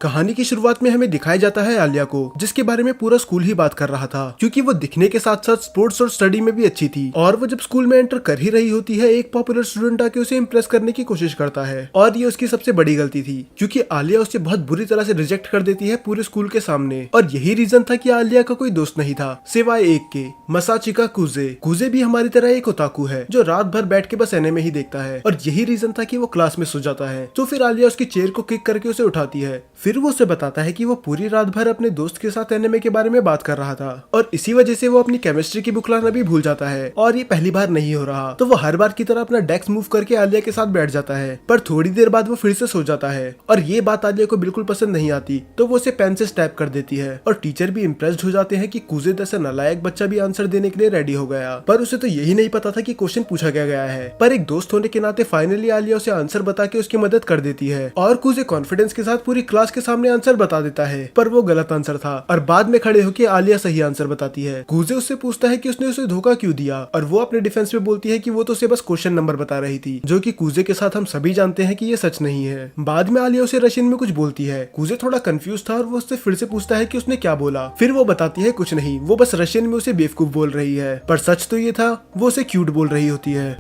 कहानी की शुरुआत में हमें दिखाया जाता है आलिया को, जिसके बारे में पूरा स्कूल ही बात कर रहा था, क्योंकि वो दिखने के साथ साथ स्पोर्ट्स और स्टडी में भी अच्छी थी। और वो जब स्कूल में एंटर कर ही रही होती है, एक पॉपुलर स्टूडेंट आके उसे इम्प्रेस करने की कोशिश करता है, और ये उसकी सबसे बड़ी गलती थी, क्योंकि आलिया उसे बहुत बुरी तरह से रिजेक्ट कर देती है पूरे स्कूल के सामने। और यही रीजन था कि आलिया का कोई दोस्त नहीं था सिवाय एक के, मसाचिका कुजे। कुजे भी हमारी तरह एक ओताकू है जो रात भर बैठ के बस एनिमे ही देखता है, और यही रीजन था कि वो क्लास में सो जाता है। तो फिर आलिया उसकी चेयर को किक करके उसे उठाती है, फिर वो उसे बताता है कि वो पूरी रात भर अपने दोस्त के साथ एनिमे के बारे में बात कर रहा था, और इसी वजह से वो अपनी केमिस्ट्री की बुक लाना भी भूल जाता है। और ये पहली बार नहीं हो रहा, तो वो हर बार की तरह अपना डेस्क मूव करके आलिया के साथ बैठ जाता है, पर थोड़ी देर बाद वो फिर से सो जाता है। और ये बात आलिया को बिल्कुल पसंद नहीं आती, तो वो उसे पेन से स्टैब कर देती है। और टीचर भी इम्प्रेस्ड हो जाते हैं कि कुजे जैसा नालायक बच्चा भी आंसर देने के लिए रेडी हो गया, पर उसे तो यही नहीं पता था कि क्वेश्चन पूछा क्या गया है। पर एक दोस्त होने के नाते फाइनली आलिया उसे आंसर बता के उसकी मदद कर देती है, और कुजे कॉन्फिडेंस के साथ पूरी क्लास के सामने आंसर बता देता है, पर वो गलत आंसर था। और बाद में खड़े होकर आलिया सही आंसर बताती है। कुजे उससे पूछता है कि उसने उसे धोखा क्यों दिया, और वो अपने डिफेंस में बोलती है कि वो तो उसे बस क्वेश्चन नंबर बता रही थी, जो कि कुजे के साथ हम सभी जानते हैं कि ये सच नहीं है। बाद में आलिया उसे रशियन में कुछ बोलती है। कुजे थोड़ा कंफ्यूज था, और वो उससे फिर से पूछता है कि उसने क्या बोला। फिर वो बताती है कुछ नहीं, वो बस रशियन में उसे बेवकूफ बोल रही है, पर सच तो ये था वो उसे क्यूट बोल रही होती है।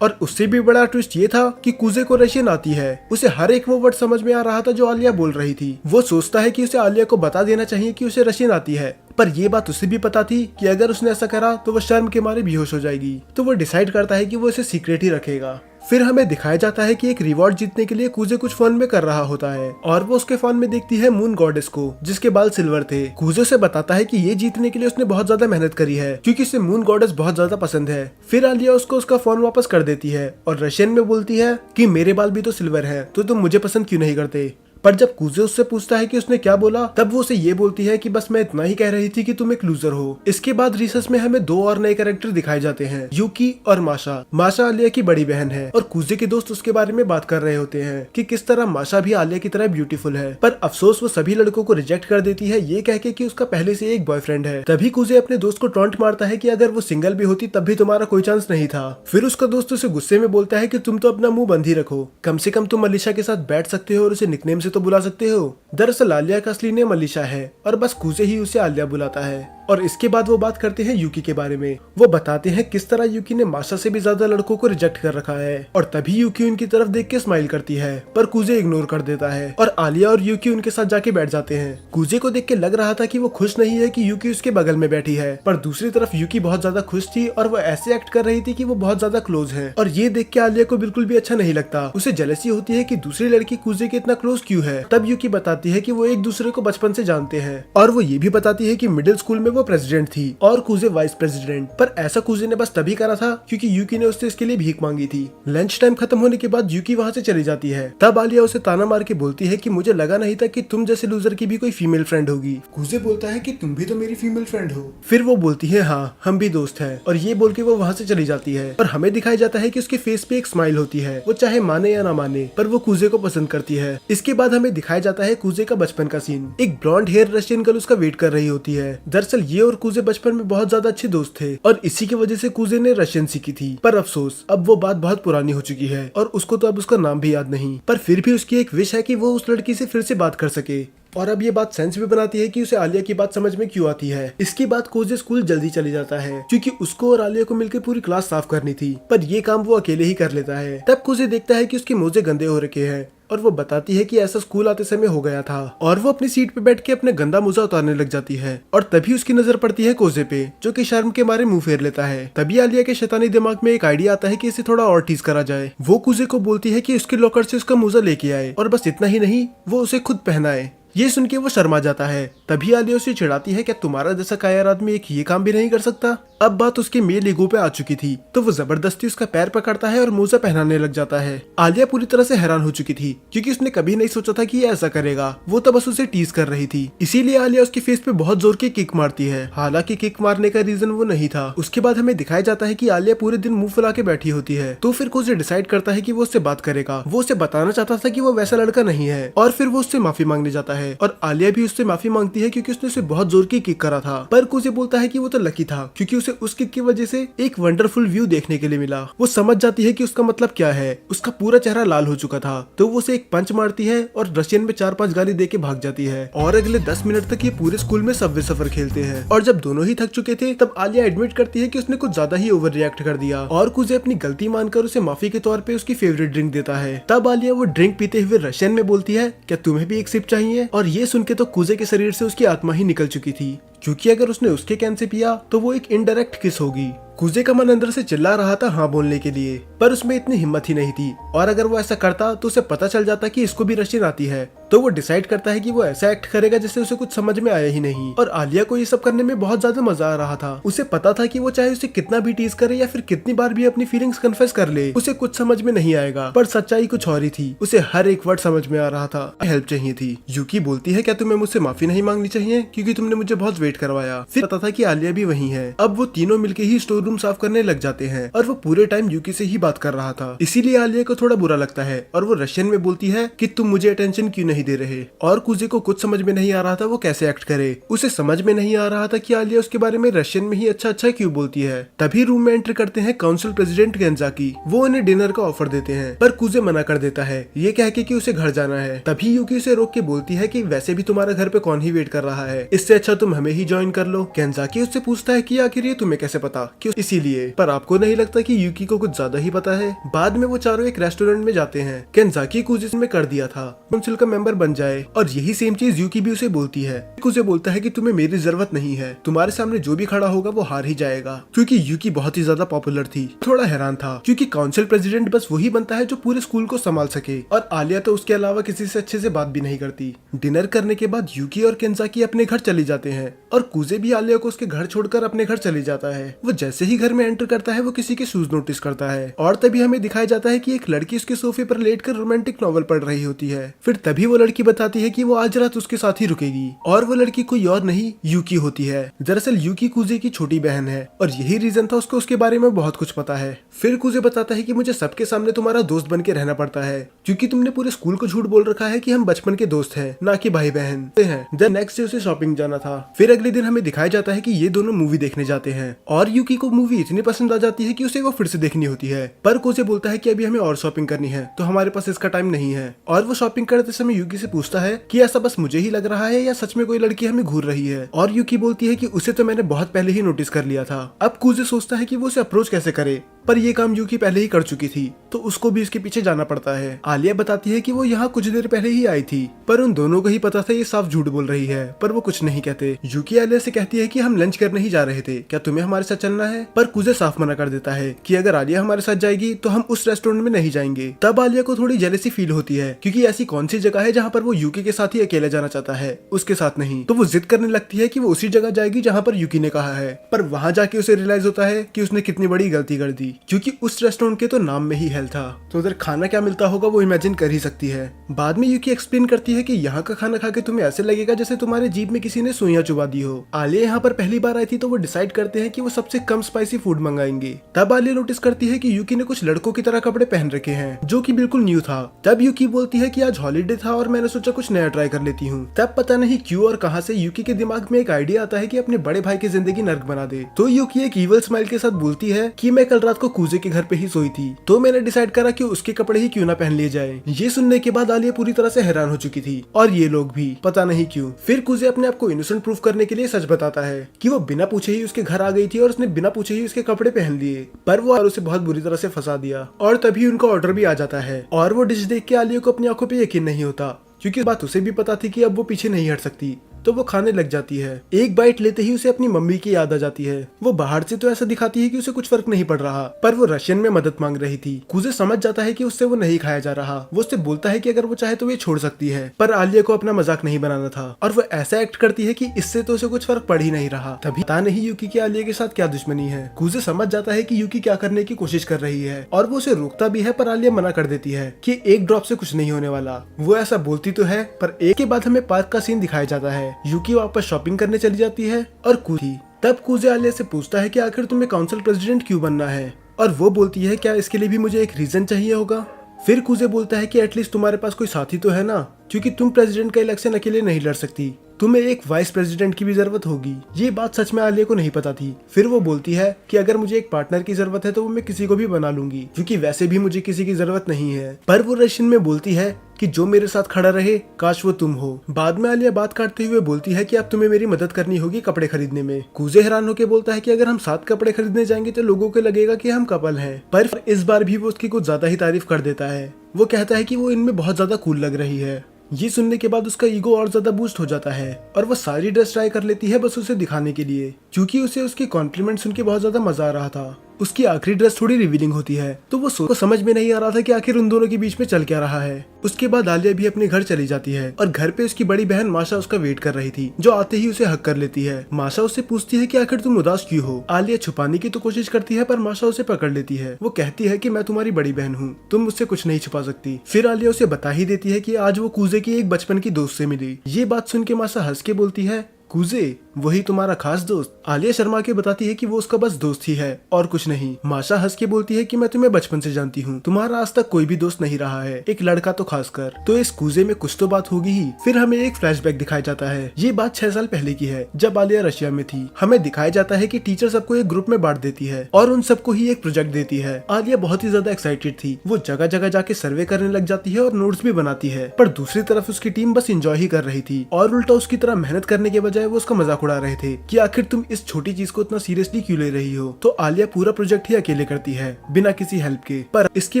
और उससे भी बड़ा ट्विस्ट ये था कि कुजे को रशियन आती है। उसे हर एक वो वर्ड समझ में आ रहा था जो आलिया बोल रही थी। वो सोचता है कि उसे आलिया को बता देना चाहिए कि उसे रशियन आती है, पर ये बात उसे भी पता थी कि अगर उसने ऐसा करा तो वो शर्म के मारे बेहोश हो जाएगी। तो वो डिसाइड करता है कि वो इसे सीक्रेट ही रखेगा। फिर हमें दिखाया जाता है कि एक रिवॉर्ड जीतने के लिए कुजे कुछ फोन में कर रहा होता है, और वो उसके फोन में देखती है मून गॉडेस को, जिसके बाल सिल्वर थे। कुजे से बताता है कि ये जीतने के लिए उसने बहुत ज्यादा मेहनत करी है, क्योंकि उसे मून गॉडेस बहुत ज्यादा पसंद है। फिर आलिया उसको उसका फोन वापस कर देती है, और रशियन में बोलती है कि मेरे बाल भी तो सिल्वर है, तो तुम मुझे पसंद क्यों नहीं करते। पर जब कुजे उससे पूछता है कि उसने क्या बोला, तब वो उसे ये बोलती है कि बस मैं इतना ही कह रही थी कि तुम एक लूजर हो। इसके बाद रिसर्च में हमें दो और नए कैरेक्टर दिखाए जाते हैं, यूकी और माशा। माशा आलिया की बड़ी बहन है, और कुजे के दोस्त उसके बारे में बात कर रहे होते हैं कि किस तरह माशा भी आलिया की तरह ब्यूटीफुल है। पर अफसोस वो सभी लड़कों को रिजेक्ट कर देती है, ये कह के कि उसका पहले से एक बॉयफ्रेंड है। तभी कुजे अपने दोस्त को टॉन्ट मारता है कि अगर वो सिंगल भी होती तब भी तुम्हारा कोई चांस नहीं था। फिर उसका दोस्त उसे गुस्से में बोलता है कि तुम तो अपना मुंह बंद ही रखो, कम से कम तुम अलीशा के साथ बैठ सकते हो और उसे निकनेम से तो बुला सकते हो। दरअसल आलिया का असली नेम अलीशा है, और बस कुजे ही उसे आलिया बुलाता है। और इसके बाद वो बात करते हैं यूकी के बारे में। वो बताते हैं किस तरह यूकी ने माशा से भी ज्यादा लड़कों को रिजेक्ट कर रखा है, और तभी यूकी उनकी तरफ देख के स्माइल करती है, पर कुजे इग्नोर कर देता है, और आलिया और यूकी उनके साथ जाके बैठ जाते हैं। कुजे को देख के लग रहा था कि वो खुश नहीं है कि यूकी उसके बगल में बैठी है, पर दूसरी तरफ यूकी बहुत ज्यादा खुश थी, और वो ऐसे एक्ट कर रही थी कि वो बहुत ज्यादा क्लोज है। और ये देख के आलिया को बिल्कुल भी अच्छा नहीं लगता। उसे जेलसी होती है कि दूसरी लड़की कुजे के इतना क्लोज क्यों है। तब यूकी बताती है कि वो एक दूसरे को बचपन से जानते हैं, और वो ये भी बताती है कि मिडिल स्कूल में वो प्रेसिडेंट थी और कुजे वाइस प्रेसिडेंट। पर ऐसा कुजे ने बस तभी करा था क्योंकि यूकी ने उससे इसके लिए भीख मांगी थी। लंच टाइम खत्म होने के बाद यूकी वहाँ से चली जाती है। तब आलिया उसे ताना मार के बोलती है कि मुझे लगा नहीं था कि तुम जैसे लूजर की भी कोई फीमेल फ्रेंड होगी। कुजे बोलता है कि तुम भी तो मेरी फीमेल फ्रेंड हो। फिर वो बोलती है हाँ, हम भी दोस्त हैं, और ये बोल के वो वहाँ से चली जाती है। पर हमें दिखाया जाता है कि उसके फेस पे एक स्माइल होती है, वो चाहे माने या ना माने, पर वो कुजे को पसंद करती है। इसके बाद हमें दिखाया जाता है कुजे का बचपन का सीन। एक ब्लॉन्ड हेयर रशियन गर्ल उसका वेट कर रही होती है। दरअसल ये और कुजे बचपन में बहुत ज्यादा अच्छे दोस्त थे, और इसी की वजह से कुजे ने रशियन सीखी थी। पर अफसोस अब वो बात बहुत पुरानी हो चुकी है, और उसको तो अब उसका नाम भी याद नहीं। पर फिर भी उसकी एक विश है कि वो उस लड़की से फिर से बात कर सके। और अब ये बात सेंस भी बनाती है कि उसे आलिया की बात समझ में क्यों आती है। इसके बाद कुजे स्कूल जल्दी चली जाता है, क्योंकि उसको और आलिया को मिलकर पूरी क्लास साफ करनी थी, पर ये काम वो अकेले ही कर लेता है। तब कुजे देखता है कि उसके मोजे गंदे हो रखे हैं, और वो बताती है कि ऐसा स्कूल आते समय हो गया था, और वो अपनी सीट पे बैठ के अपने गंदा मोजा उतारने लग जाती है। और तभी उसकी नजर पड़ती है कुजे पे, जो कि शर्म के मारे मुंह फेर लेता है। तभी आलिया के शैतानी दिमाग में एक आइडिया आता है कि इसे थोड़ा और टीज करा जाए। वो कुजे को बोलती है कि उसके लॉकर से उसका मोजा लेके आए, और बस इतना ही नहीं, वो उसे खुद पहनाए। ये सुन के वो शर्मा जाता है। तभी आलिया उसे चिढ़ाती है, क्या तुम्हारा जैसा कायर आदमी एक ये काम भी नहीं कर सकता। अब बात उसके मेल ईगो पे आ चुकी थी, तो वो जबरदस्ती उसका पैर पकड़ता है और मोजा पहनाने लग जाता है। आलिया पूरी तरह से हैरान हो चुकी थी, क्योंकि उसने कभी नहीं सोचा था कि ये ऐसा करेगा। वो तो बस उसे टीज कर रही थी, इसीलिए आलिया उसके फेस पे बहुत जोर की किक मारती है। हालांकि किक मारने का रीजन वो नहीं था। उसके बाद हमें दिखाया जाता है कि आलिया पूरे दिन मुंह फुला के बैठी होती है। तो फिर कुजे डिसाइड करता है कि वो उससे बात करेगा। वो उसे बताना चाहता था कि वो वैसा लड़का नहीं है, और फिर वो उससे माफी मांगने जाता है और आलिया भी उससे माफी मांगती है क्योंकि उसने उसे बहुत जोर की किक करा था। पर कुजे बोलता है कि वो तो लकी था क्योंकि उसे उस किक की वजह से एक वंडरफुल व्यू देखने के लिए मिला। वो समझ जाती है कि उसका मतलब क्या है। उसका पूरा चेहरा लाल हो चुका था तो वो उसे एक पंच मारती है और रशियन में 4-5 गाली देके भाग जाती है। और अगले 10 मिनट तक ये पूरे स्कूल में सबवे सफर खेलते हैं और जब दोनों ही थक चुके थे तब आलिया एडमिट करती है कि उसने कुछ ज्यादा ही ओवर रिएक्ट कर दिया और कुजे अपनी गलती मानकर उसे माफी के तौर पे उसकी फेवरेट ड्रिंक देता है। तब आलिया वो ड्रिंक पीते हुए रशियन में बोलती है, क्या तुम्हें भी एक सिप चाहिए? और ये सुन के तो कुजे के शरीर से उसकी आत्मा ही निकल चुकी थी क्योंकि अगर उसने उसके कैन से पिया तो वो एक इनडायरेक्ट किस होगी। कुजे का मन अंदर से चिल्ला रहा था हाँ बोलने के लिए, पर उसमें इतनी हिम्मत ही नहीं थी और अगर वो ऐसा करता तो उसे पता चल जाता कि इसको भी रशियन आती है। तो वो डिसाइड करता है कि वो ऐसा एक्ट करेगा जैसे उसे कुछ समझ में आया ही नहीं। और आलिया को ये सब करने में बहुत ज्यादा मजा आ रहा था। उसे पता था कि वो चाहे उसे कितना भी टीज करे या फिर कितनी बार भी अपनी फीलिंग्स कन्फेस कर ले उसे कुछ समझ में नहीं आएगा, पर सच्चाई कुछ और ही थी। उसे हर एक वर्ड समझ में आ रहा था। हेल्प चाहिए थी। यूकी बोलती है क्या तुम्हें मुझसे माफी नहीं मांगनी चाहिए क्योंकि तुमने मुझे बहुत वेट करवाया। फिर पता था कि आलिया भी वही है। अब वो तीनों मिलके ही स्टोर रूम साफ करने लग जाते हैं और वो पूरे टाइम यूकी से ही बात कर रहा था, इसीलिए आलिया को थोड़ा बुरा लगता है और वो रशियन में बोलती है कि तुम मुझे अटेंशन क्यों नहीं दे रहे। और कुजे को कुछ समझ में नहीं आ रहा था वो कैसे एक्ट करे। उसे समझ में नहीं आ रहा था कि आलिया उसके बारे में रशियन में ही अच्छा क्यों बोलती है। तभी रूम में एंटर करते हैं काउंसिल प्रेसिडेंट गेंजाकी। वो उन्हें डिनर का ऑफर देते हैं पर कुजे मना कर देता है ये कह के कि उसे घर जाना है। तभी यूकी उसे रोक के बोलती है कि वैसे भी तुम्हारा घर पे कौन ही वेट कर रहा है, इससे अच्छा तुम हमें ही ज्वाइन कर लो। गेंजाकी उससे पूछता है कि आखिर ये तुम्हें कैसे पता कि इसीलिए, पर आपको नहीं लगता कि यूकी को कुछ ज्यादा ही पता है। बाद में वो चारों एक रेस्टोरेंट में जाते हैं। गेंजाकी कुजे में कर दिया था काउंसिल का मेंबर बन जाए और यही सेम चीज यूकी भी उसे बोलती है। उसे बोलता है कि तुम्हें मेरी जरूरत नहीं है, तुम्हारे सामने जो भी खड़ा होगा वो हार ही जाएगा क्योंकि यूकी बहुत ही ज्यादा पॉपुलर थी। थोड़ा हैरान था क्योंकि काउंसिल प्रेसिडेंट बस वही बनता है जो पूरे स्कूल को संभाल सके और आलिया तो उसके अलावा किसी से अच्छे से बात भी नहीं करती। डिनर करने के बाद यूकी और गेंजाकी अपने घर चली जाते हैं और कुजे भी आलिया को उसके घर छोड़कर अपने घर चले जाता है। वो जैसे ही घर में एंटर करता है वो किसी के शूज नोटिस करता है और तभी हमें दिखाया जाता है कि एक लड़की उसके सोफे पर लेटकर रोमांटिक नॉवल पढ़ रही होती है। फिर तभी वो लड़की बताती है कि वो आज रात उसके साथ ही रुकेगी और वो लड़की कोई और नहीं यूकी होती है। दरअसल यूकी कुजे की छोटी बहन है और यही रीजन था उसको उसके बारे में बहुत कुछ पता है। फिर कुजे बताता है कि मुझे सबके सामने तुम्हारा दोस्त बन के रहना पड़ता है क्योंकि तुमने पूरे स्कूल को झूठ बोल रखा है कि हम बचपन के दोस्त हैं ना कि भाई बहन हैं। देन नेक्स्ट डे उसे शॉपिंग जाना था। फिर अगले दिन हमें दिखाया जाता है कि ये दोनों मूवी देखने जाते हैं और यूकी को मूवी इतनी पसंद आ जाती है कि उसे वो फिर से देखनी होती है। पर कुजे बोलता है कि अभी हमें और शॉपिंग करनी है तो हमारे पास इसका टाइम नहीं है। और वो शॉपिंग करते समय यूकी से पूछता है कि ऐसा बस मुझे ही लग रहा है या सच में कोई लड़की हमें घूर रही है। और यूकी बोलती है कि उसे तो मैंने बहुत पहले ही नोटिस कर लिया था। अब कुजे सोचता है कि वो उसे अप्रोच कैसे करे, पर ये काम यूकी पहले ही कर चुकी थी तो उसको भी इसके पीछे जाना पड़ता है। आलिया बताती है कि वो यहाँ कुछ देर पहले ही आई थी पर उन दोनों को ही पता था ये साफ झूठ बोल रही है, पर वो कुछ नहीं कहते। यूकी आलिया से कहती है कि हम लंच करने ही जा रहे थे, क्या तुम्हें हमारे साथ चलना है? पर कुजे साफ मना कर देता है कि अगर आलिया हमारे साथ जाएगी तो हम उस रेस्टोरेंट में नहीं जाएंगे। तब आलिया को थोड़ी जेलसी फील होती है क्योंकि ऐसी कौन सी जगह है जहाँ पर वो यूकी के साथ ही अकेले जाना चाहता है, उसके साथ नहीं। तो वो जिद करने लगती है कि वो उसी जगह जाएगी जहाँ पर यूकी ने कहा है। पर वहाँ जाके उसे रियलाइज होता है कि उसने कितनी बड़ी गलती कर दी क्योंकि उस रेस्टोरेंट के तो नाम में ही हेल था, तो उधर खाना क्या मिलता होगा वो इमेजिन कर ही सकती है। बाद में यूकी एक्सप्लेन करती है कि यहाँ का खाना खा के तुम्हें ऐसे लगेगा जैसे तुम्हारे जीभ में किसी ने सुइयां चुबा दी हो। आलिया यहाँ पर पहली बार आई थी तो वो डिसाइड करते हैं कि वो सबसे कम स्पाइसी फूड मंगाएंगे। तब आलिया नोटिस करती है कि यूकी ने कुछ लड़कों की तरह कपड़े पहन रखे हैं जो कि बिल्कुल न्यू था। तब यूकी बोलती है कि आज हॉलीडे था और मैंने सोचा कुछ नया ट्राई कर लेती हूँ। तब पता नहीं क्यों और कहां से यूकी के दिमाग में एक आइडिया आता है कि अपने बड़े भाई की जिंदगी नर्क बना दे। तो यूकी एक इवल स्माइल के साथ बोलती है कि मैं कल रात को कुजे के घर पे ही सोई थी तो मैंने डिसाइड करा कि उसके कपड़े ही क्यों ना पहन लिए जाए। ये सुनने के बाद आलिया पूरी तरह से हैरान हो चुकी थी और ये लोग भी, पता नहीं क्यों। फिर कुजे अपने आप को इनोसेंट प्रूफ करने के लिए सच बताता है कि वो बिना पूछे ही उसके घर आ गई थी और उसने बिना पूछे ही उसके कपड़े पहन लिए, पर वो उसे बहुत बुरी तरह से फंसा दिया। और तभी उनका ऑर्डर भी आ जाता है और वो डिश देख के आलिया को अपनी आंखों पे यकीन नहीं होता क्योंकि बात उसे भी पता थी कि अब वो पीछे नहीं हट सकती। तो वो खाने लग जाती है। एक बाइट लेते ही उसे अपनी मम्मी की याद आ जाती है। वो बाहर से तो ऐसा दिखाती है कि उसे कुछ फर्क नहीं पड़ रहा, पर वो रशियन में मदद मांग रही थी। कुजे समझ जाता है कि उससे वो नहीं खाया जा रहा। वो उससे बोलता है कि अगर वो चाहे तो वो छोड़ सकती है, पर आलिया को अपना मजाक नहीं बनाना था और वो ऐसा एक्ट करती है कि इससे तो उसे कुछ फर्क पड़ ही नहीं रहा। तभी पता नहीं यूकी की आलिया के साथ क्या दुश्मनी है। कुजे समझ जाता है कि यूकी क्या करने की कोशिश कर रही है और वो उसे रोकता भी है, पर आलिया मना कर देती है कि एक ड्रॉप से कुछ नहीं होने वाला। वो ऐसा बोलती तो है, पर एक के बाद हमें पार्क का सीन दिखाया जाता है। यूकी वापस शॉपिंग करने चली जाती है और कुजी तब कुजे आलिया से पूछता है कि आखिर तुम्हें काउंसिल प्रेसिडेंट क्यों बनना है, और वो बोलती है क्या इसके लिए भी मुझे एक रीजन चाहिए होगा। फिर कुजे बोलता है कि एटलीस्ट तुम्हारे पास कोई साथी तो है ना। क्योंकि तुम प्रेसिडेंट का इलेक्शन अकेले नहीं लड़ सकती, तुम्हें एक वाइस प्रेसिडेंट की भी जरूरत होगी। ये बात सच में आलिया को नहीं पता थी। फिर वो बोलती है कि अगर मुझे एक पार्टनर की जरूरत है तो वो मैं किसी को भी बना लूंगी, क्योंकि वैसे भी मुझे किसी की जरूरत नहीं है। पर वो रशियन में बोलती है कि जो मेरे साथ खड़ा रहे काश वो तुम हो। बाद में आलिया बात काटते हुए बोलती है कि अब तुम्हें मेरी मदद करनी होगी कपड़े खरीदने में। कूजे हैरान होकर बोलता है कि अगर हम साथ कपड़े खरीदने जाएंगे तो लोगों को लगेगा कि हम कपल हैं। पर इस बार भी वो उसकी कुछ ज्यादा ही तारीफ कर देता है। वो कहता है कि वो इनमें बहुत ज्यादा कूल लग रही है। ये सुनने के बाद उसका ईगो और ज्यादा बूस्ट हो जाता है और वो सारी ड्रेस ट्राई कर लेती है बस उसे दिखाने के लिए, क्योंकि उसे उसके कॉम्प्लीमेंट सुन के बहुत ज्यादा मजा आ रहा था। उसकी आखिरी ड्रेस थोड़ी रिवीलिंग होती है तो वो को समझ में नहीं आ रहा था कि आखिर उन दोनों के बीच में चल क्या रहा है। उसके बाद आलिया भी अपने घर चली जाती है और घर पे उसकी बड़ी बहन माशा उसका वेट कर रही थी, जो आते ही उसे हक कर लेती है। माशा उससे पूछती है कि आखिर तुम उदास क्यों हो। आलिया छुपाने की तो कोशिश करती है पर माशा उसे पकड़ लेती है। वो कहती है कि मैं तुम्हारी बड़ी बहन हूँ, तुम मुझसे कुछ नहीं छुपा सकती। फिर आलिया उसे बता ही देती है कि आज वो कूजे की एक बचपन की दोस्त से मिली। ये बात सुन के माशा हंस के बोलती है, कूजे वही तुम्हारा खास दोस्त। आलिया शर्मा के बताती है कि वो उसका बस दोस्त ही है और कुछ नहीं। माशा हंस के बोलती है कि मैं तुम्हें बचपन से जानती हूँ, तुम्हारा आज तक कोई भी दोस्त नहीं रहा है, एक लड़का तो खासकर। तो इस कूजे में कुछ तो बात होगी ही। फिर हमें एक फ्लैशबैक दिखाया जाता है। ये बात 6 साल पहले की है, जब आलिया रशिया में थी। हमें दिखाया जाता है कि टीचर सबको एक ग्रुप में बांट देती है और उन सबको ही एक प्रोजेक्ट देती है। आलिया बहुत ही ज्यादा एक्साइटेड थी। वो जगह जगह जाके सर्वे करने लग जाती है और नोट्स भी बनाती है। पर दूसरी तरफ उसकी टीम बस एंजॉय ही कर रही थी और उल्टा उसकी तरह मेहनत करने के बजाय वो उसका मजाक उड़ा रहे थे कि आखिर तुम इस छोटी चीज को इतना सीरियसली क्यों ले रही हो। तो आलिया पूरा प्रोजेक्ट ही अकेले करती है बिना किसी हेल्प के। पर इसके